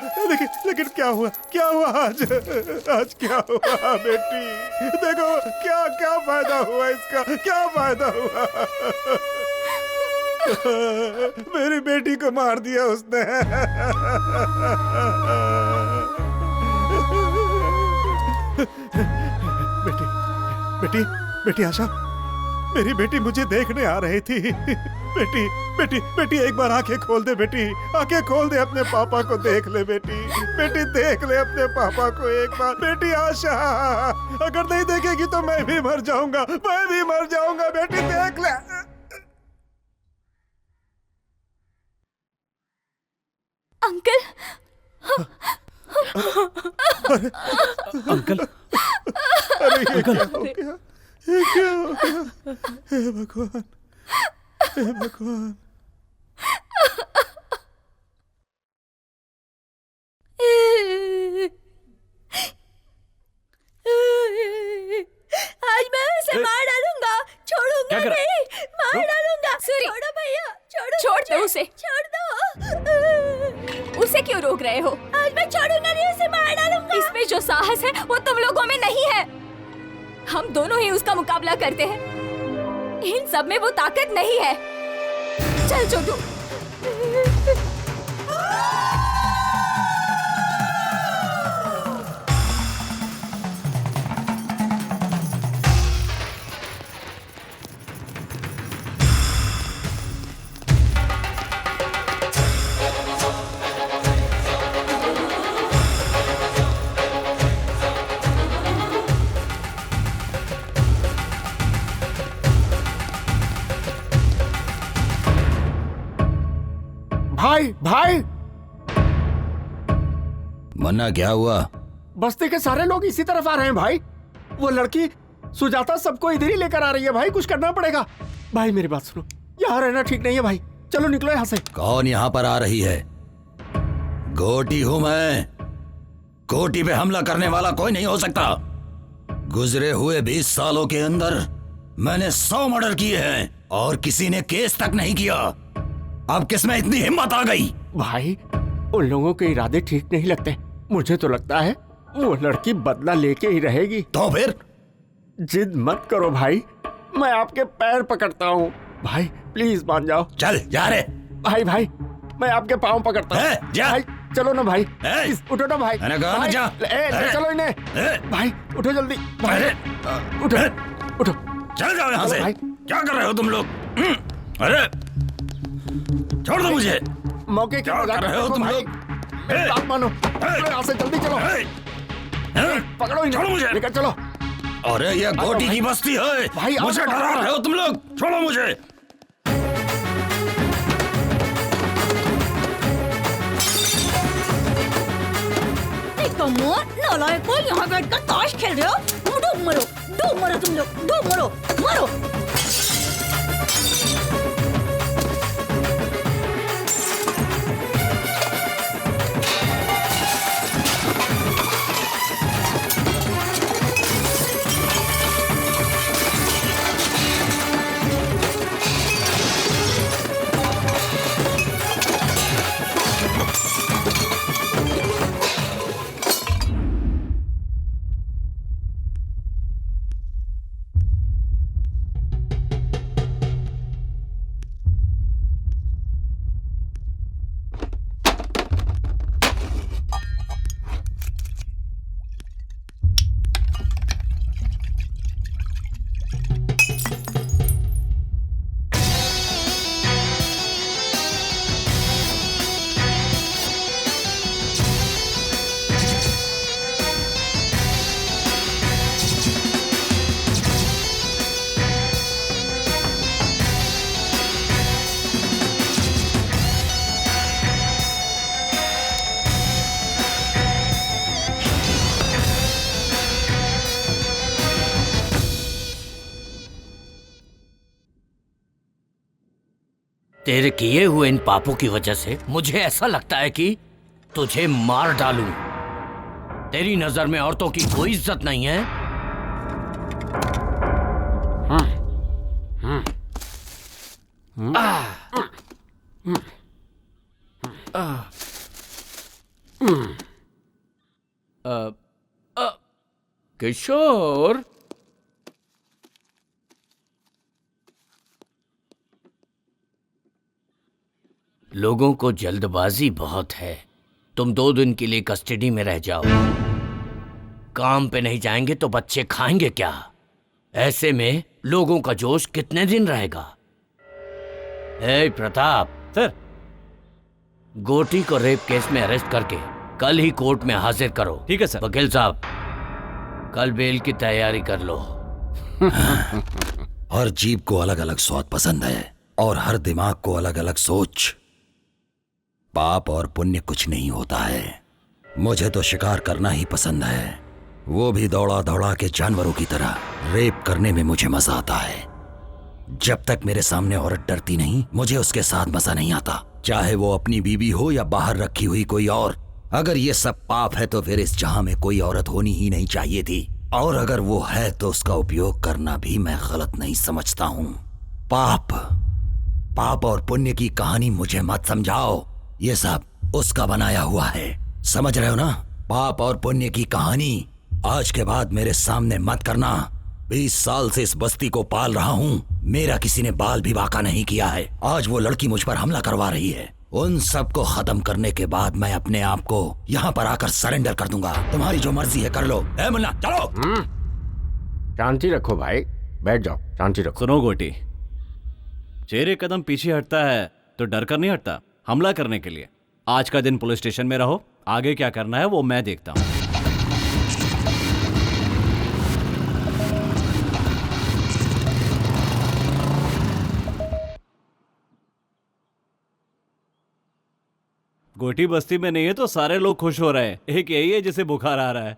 लेकिन क्या हुआ आज क्या हुआ बेटी? देखो क्या फायदा हुआ इसका, क्या फायदा हुआ? मेरी बेटी को मार दिया उसने। बेटी आशा, मेरी बेटी मुझे देखने आ रही थी। बेटी एक बार आंखें खोल दे बेटी, आंखें खोल दे, अपने पापा को देख ले बेटी, देख ले अपने पापा को एक बार। बेटी आशा, अगर नहीं देखेगी तो मैं भी मर जाऊंगा, बेटी देख ले। अंकल, अंकल, अरे ये क्या हो गया? हे भगवान, आज मैं उसे मार डालूंगा, छोड़ूंगा नहीं, मार डालूंगा। छोड़ो भैया, छोड़ दो उसे, छोड़ दो। उसे क्यों रोक रहे हो? आज मैं छोड़ूंगा नहीं, उसे मार डालूंगा। इसमें जो साहस है वो तुम लोगों में नहीं है। हम दोनों ही उसका मुकाबला करते हैं, इन सब में वो ताकत नहीं है। चल छोटू। भाई मन्ना, क्या हुआ? बस्ती के सारे लोग इसी तरफ आ रहे हैं भाई। वो लड़की सुजाता सबको इधर ही लेकर आ रही है भाई, कुछ करना पड़ेगा। भाई मेरी बात सुनो, यहाँ रहना ठीक नहीं है भाई, चलो निकलो यहाँ से। कौन यहाँ पर आ रही है? गोटी हूं मैं। गोटी पे हमला करने वाला कोई नहीं हो सकता। गुजरे हुए 20 सालों के अंदर मैंने 100 मर्डर किए हैं और किसी ने केस तक नहीं किया। अब किसमें इतनी हिम्मत आ गई? भाई उन लोगों के इरादे ठीक नहीं लगते। मुझे तो लगता है वो लड़की बदला लेके ही रहेगी। तो फिर? जिद मत करो भाई, मैं आपके पैर पकड़ता हूँ। भाई प्लीज मान जाओ। चल जा रे। भाई मैं आपके पाँव पकड़ता हूँ। भाई चलो ना भाई, उठो ना भाई। मैंने कहा ना जा। ले चलो इन्हें। भाई उठो जल्दी। उठो चल जाओ यहाँ से। क्या कर रहे हो तुम लोग? अरे छोड़ दो मुझे। मौके क्या कर रहे हो तुम लोग? बात मानो, यहाँ से जल्दी चलो। पकड़ो इन्हें, छोड़ो मुझे। लेकर चलो। अरे ये गोटी की बस्ती है भाई, मुझे डरा रहे हो तुम लोग। छोड़ो मुझे। नालायक को यहाँ बैठकर ताश खेल रहे हो? डूब मरो तुम लोग, डूब मरो। तेरे किए हुए इन पापों की वजह से मुझे ऐसा लगता है कि तुझे मार डालूं। तेरी नजर में औरतों की कोई इज्जत नहीं है। किशोर, लोगों को जल्दबाजी बहुत है। तुम 2 दिन के लिए कस्टडी में रह जाओ। काम पे नहीं जाएंगे तो बच्चे खाएंगे क्या? ऐसे में लोगों का जोश कितने दिन रहेगा? ए प्रताप सर, गोटी को रेप केस में अरेस्ट करके कल ही कोर्ट में हाजिर करो। ठीक है सर। वकील साहब, कल बेल की तैयारी कर लो। हर जीभ को अलग अलग स्वाद पसंद है और हर दिमाग को अलग अलग सोच। पाप और पुण्य कुछ नहीं होता है। मुझे तो शिकार करना ही पसंद है, वो भी दौड़ा दौड़ा के जानवरों की तरह। रेप करने में मुझे मजा आता है। जब तक मेरे सामने औरत डरती नहीं, मुझे उसके साथ मजा नहीं आता, चाहे वो अपनी बीवी हो या बाहर रखी हुई कोई और। अगर ये सब पाप है तो फिर इस जहां में कोई औरत होनी ही नहीं चाहिए थी, और अगर वो है तो उसका उपयोग करना भी मैं गलत नहीं समझता हूं। पाप और पुण्य की कहानी मुझे मत समझाओ, ये सब उसका बनाया हुआ है। समझ रहे हो ना? पाप और पुण्य की कहानी आज के बाद मेरे सामने मत करना। 20 साल से इस बस्ती को पाल रहा हूँ, मेरा किसी ने बाल भी बांका नहीं किया है। आज वो लड़की मुझ पर हमला करवा रही है। उन सब को खत्म करने के बाद मैं अपने आप को यहाँ पर आकर सरेंडर कर दूंगा। तुम्हारी जो मर्जी है कर लो। ए मुन्ना, चलो। शांति रखो भाई, बैठ जाओ, शांति रखो। सुनो गोटी, शेर एक कदम पीछे हटता है तो डर कर नहीं हटता, हमला करने के लिए। आज का दिन पुलिस स्टेशन में रहो, आगे क्या करना है वो मैं देखता हूँ। गोटी बस्ती में नहीं है तो सारे लोग खुश हो रहे हैं। एक यही है जिसे बुखार आ रहा है।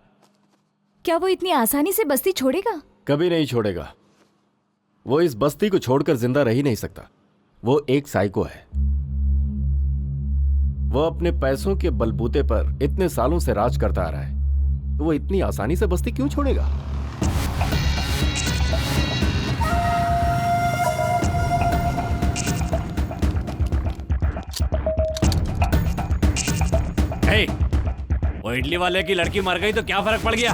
क्या वो इतनी आसानी से बस्ती छोड़ेगा? कभी नहीं छोड़ेगा। वो इस बस्ती को छोड़कर जिंदा रह ही नहीं सकता। वो एक साइको है। वो अपने पैसों के बलबूते पर इतने सालों से राज करता आ रहा है, तो वो इतनी आसानी से बस्ती क्यों छोड़ेगा? हे, वो इडली वाले की लड़की मर गई तो क्या फर्क पड़ गया?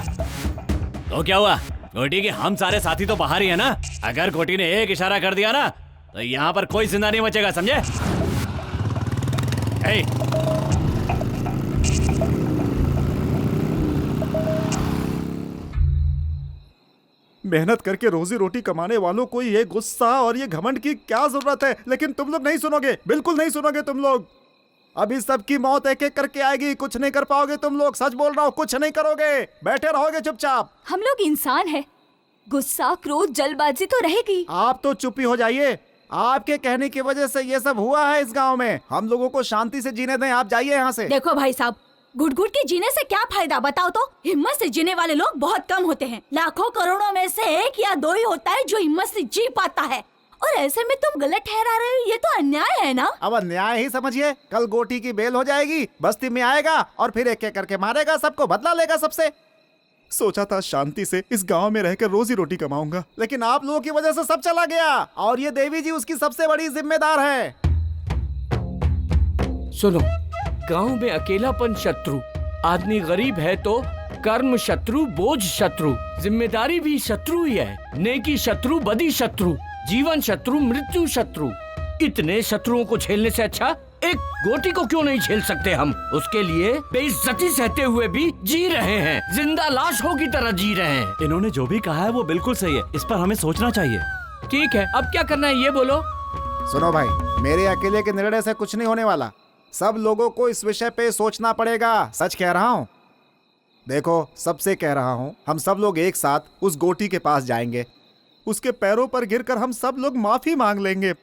तो क्या हुआ? गोटी के हम सारे साथी तो बाहर ही है ना। अगर गोटी ने एक इशारा कर दिया ना तो यहाँ पर कोई जिंदा नहीं बचेगा, समझे? हे, मेहनत करके रोजी रोटी कमाने वालों को ये गुस्सा और ये घमंड की क्या जरूरत है? लेकिन तुम लोग नहीं सुनोगे, बिल्कुल नहीं सुनोगे तुम लोग। अभी सबकी मौत एक एक करके आएगी, कुछ नहीं कर पाओगे तुम लोग। सच बोल रहा हूँ, कुछ नहीं करोगे, बैठे रहोगे चुपचाप। हम लोग इंसान हैं, गुस्सा, क्रोध, जल्दबाजी तो रहेगी। आप तो चुप ही हो जाइए। आपके कहने की वजह से ये सब हुआ है इस गांव में। हम लोगों को शांति से जीने दें, आप जाइए यहाँ से। देखो भाई साहब, घुट घुट के जीने से क्या फायदा बताओ तो? हिम्मत से जीने वाले लोग बहुत कम होते हैं। लाखों करोड़ों में से 1 या 2 ही होता है जो हिम्मत से जी पाता है। और ऐसे में तुम गलत ठहरा रहे हो, ये तो अन्याय है ना? अब अन्याय ही समझिए। कल गोटी की बेल हो जाएगी, बस्ती में आएगा और फिर एक एक करके मारेगा सबको, बदला लेगा सबसे। सोचा था शांति से इस गांव में रहकर रोजी रोटी कमाऊंगा, लेकिन आप लोगों की वजह से सब चला गया। और ये देवी जी उसकी सबसे बड़ी जिम्मेदार है। सुनो, गांव में अकेलापन शत्रु, आदमी गरीब है तो कर्म शत्रु, बोझ शत्रु, जिम्मेदारी भी शत्रु ही है। नेकी शत्रु, बदी शत्रु, जीवन शत्रु, मृत्यु शत्रु। इतने शत्रुओं को झेलने से अच्छा एक गोटी को क्यों नहीं झेल सकते हम? उसके लिए बेइज्जती सहते हुए भी जी रहे हैं, जिंदा लाशों की तरह जी रहे हैं। इन्होंने जो भी कहा है वो बिल्कुल सही है, इस पर हमें सोचना चाहिए। ठीक है, अब क्या करना है ये बोलो। सुनो भाई, मेरे अकेले के निर्णय से कुछ नहीं होने वाला। सब लोगों को इस विषय पे सोचना पड़ेगा। सच कह रहा हूँ। देखो, सबसे कह रहा हूँ, हम सब लोग एक साथ उस गोटी के पास जाएंगे। उसके पैरों पर गिरकर हम सब लोग माफी मांग लेंगे।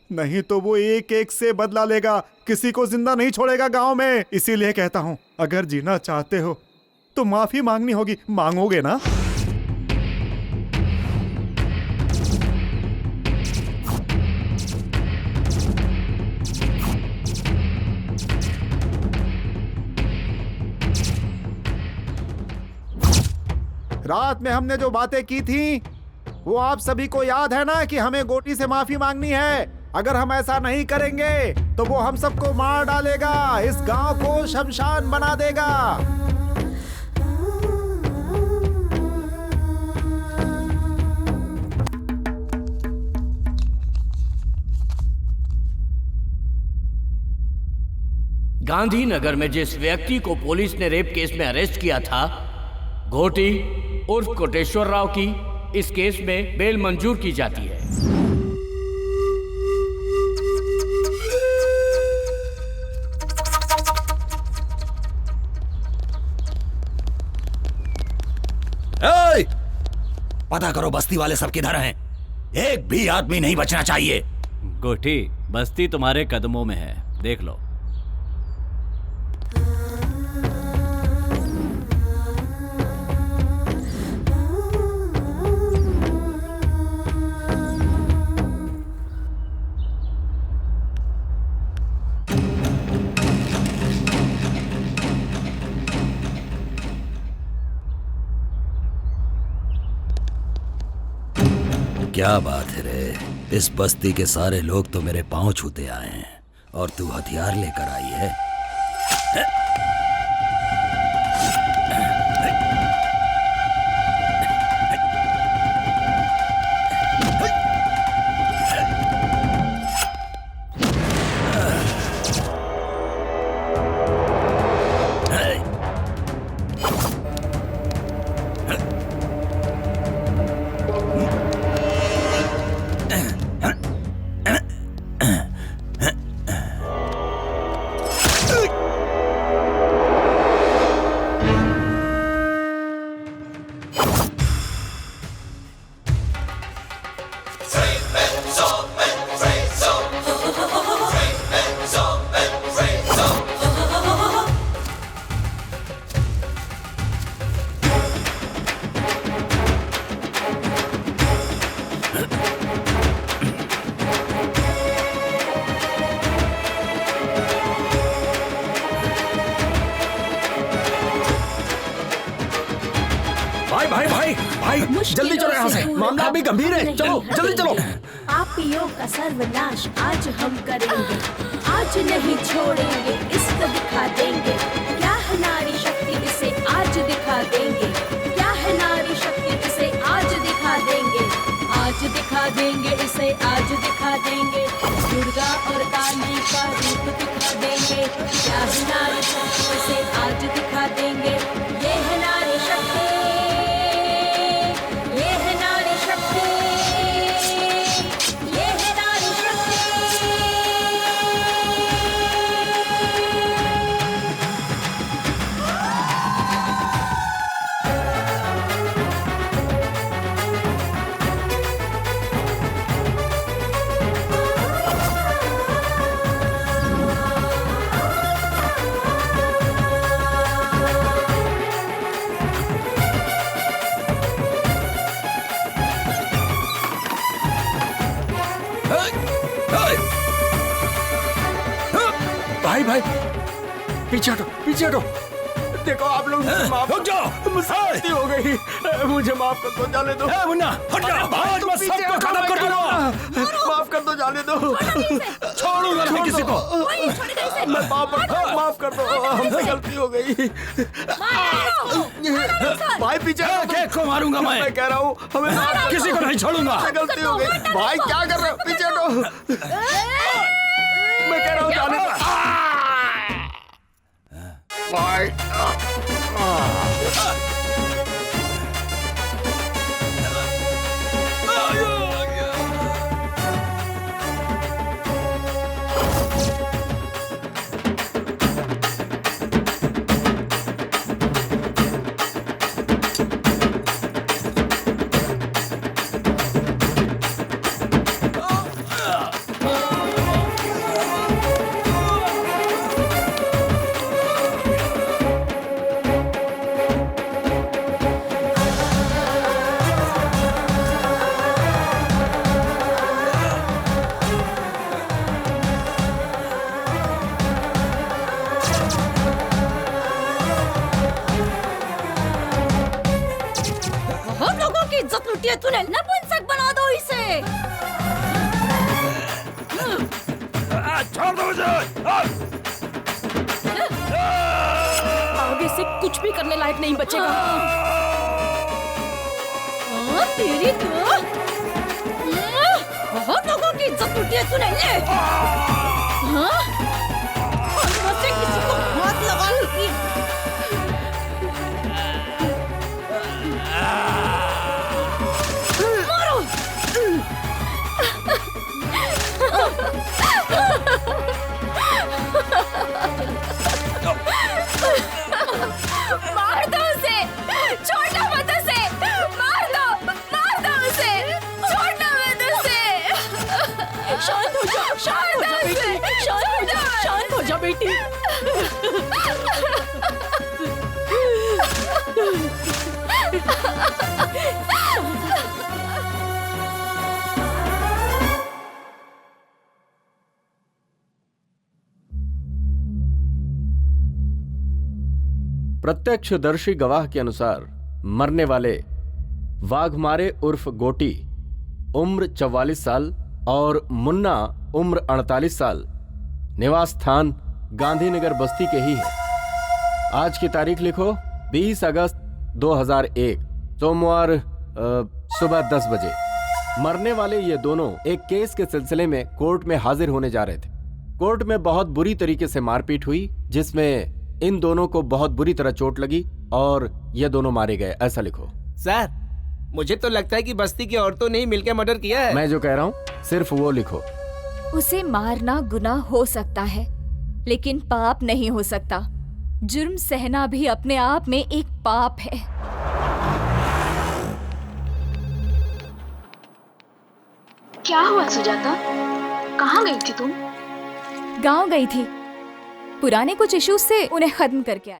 नहीं तो वो एक एक से बदला लेगा, किसी को जिंदा नहीं छोड़ेगा गांव में। इसीलिए कहता हूँ, अगर जीना चाहते हो तो माफी मांगनी होगी। मांगोगे ना? रात में हमने जो बातें की थी वो आप सभी को याद है ना, कि हमें गोटी से माफी मांगनी है। अगर हम ऐसा नहीं करेंगे तो वो हम सबको मार डालेगा, इस गांव को शमशान बना देगा। गांधीनगर में जिस व्यक्ति को पुलिस ने रेप केस में अरेस्ट किया था, घोटी उर्फ कोटेश्वर राव की इस केस में बेल मंजूर की जाती है। पता करो बस्ती वाले सब किधर हैं। एक भी आदमी नहीं बचना चाहिए। गोटी, बस्ती तुम्हारे कदमों में है, देख लो। क्या बात है रे, इस बस्ती के सारे लोग तो मेरे पांव छूते आए हैं और तू हथियार लेकर आई है। जल्दी चलो यहाँ से, मामला अभी गंभीर है। चलो जल्दी चलो। पापियों का सर्वनाश आज हम करेंगे, आज नहीं छोड़ेंगे, इसको दिखा देंगे। क्या है नारी शक्ति, इसे आज दिखा देंगे। क्या है नारी शक्ति, इसे आज दिखा देंगे। आज दिखा देंगे, इसे आज दिखा देंगे। दुर्गा और काली का रूप दिखा देंगे। क्या है नारी शक्ति, इसे आज दिखा देंगे। ये है नारी शक्ति, भाई पीछे हटो, पीछे हटो। देखो आप लोग माफ रुक जाओ, मुझसे गलती हो गई, मुझे माफ कर दो, जाने दो। मुन्ना हट जा, आज मैं सबको खत्म कर दूंगा। माफ कर दो, जाने दो, छोड़ूंगा नहीं किसी को। मैं माफ कर दो, हमसे गलती हो गई। भाई पीछे को मारूंगा मैं कह रहा हूँ, हमें किसी को नहीं छोड़ूंगा। गलती हो गई भाई, क्या कर रहे हो? पीछे हटो, मैं कह रहा हूँ जाने दो। भाई चुतिया तूने नपुंसक बना दो इसे। छोड़ दो मुझे। आगे से कुछ भी करने लायक नहीं बचेगा। तेरी तो बहुत लोगों की इज्जत लूटी है तूने। ले हाँ? से किसी को हाथ लगाने की। मारो। मार दो उसे, छोड़ना मत उसे, मार दो उसे, छोड़ना मत उसे। शांत हो जा, शांत हो जा बेटी, शांत हो जा बेटी। प्रत्यक्षदर्शी गवाह के अनुसार मरने वाले वाघमारे उर्फ गोटी उम्र 44 साल और मुन्ना उम्र 48 साल निवास स्थान गांधीनगर बस्ती के ही है। आज की तारीख लिखो 20 अगस्त 2001 सोमवार सुबह 10 बजे। मरने वाले ये दोनों एक केस के सिलसिले में कोर्ट में हाजिर होने जा रहे थे। कोर्ट में बहुत बुरी तरीके से मारपीट हुई जिसमें इन दोनों को बहुत बुरी तरह चोट लगी और ये दोनों मारे गए, ऐसा लिखो। सर मुझे तो लगता है कि बस्ती की औरतों ने ही मिलकर मर्डर किया है। मैं जो कह रहा हूँ सिर्फ वो लिखो। उसे मारना गुनाह हो सकता है लेकिन पाप नहीं हो सकता। जुर्म सहना भी अपने आप में एक पाप है। क्या हुआ सुजाता? कहाँ गई थी तुम? गांव गई थी, पुराने कुछ इश्यूज से उन्हें खत्म करके आई।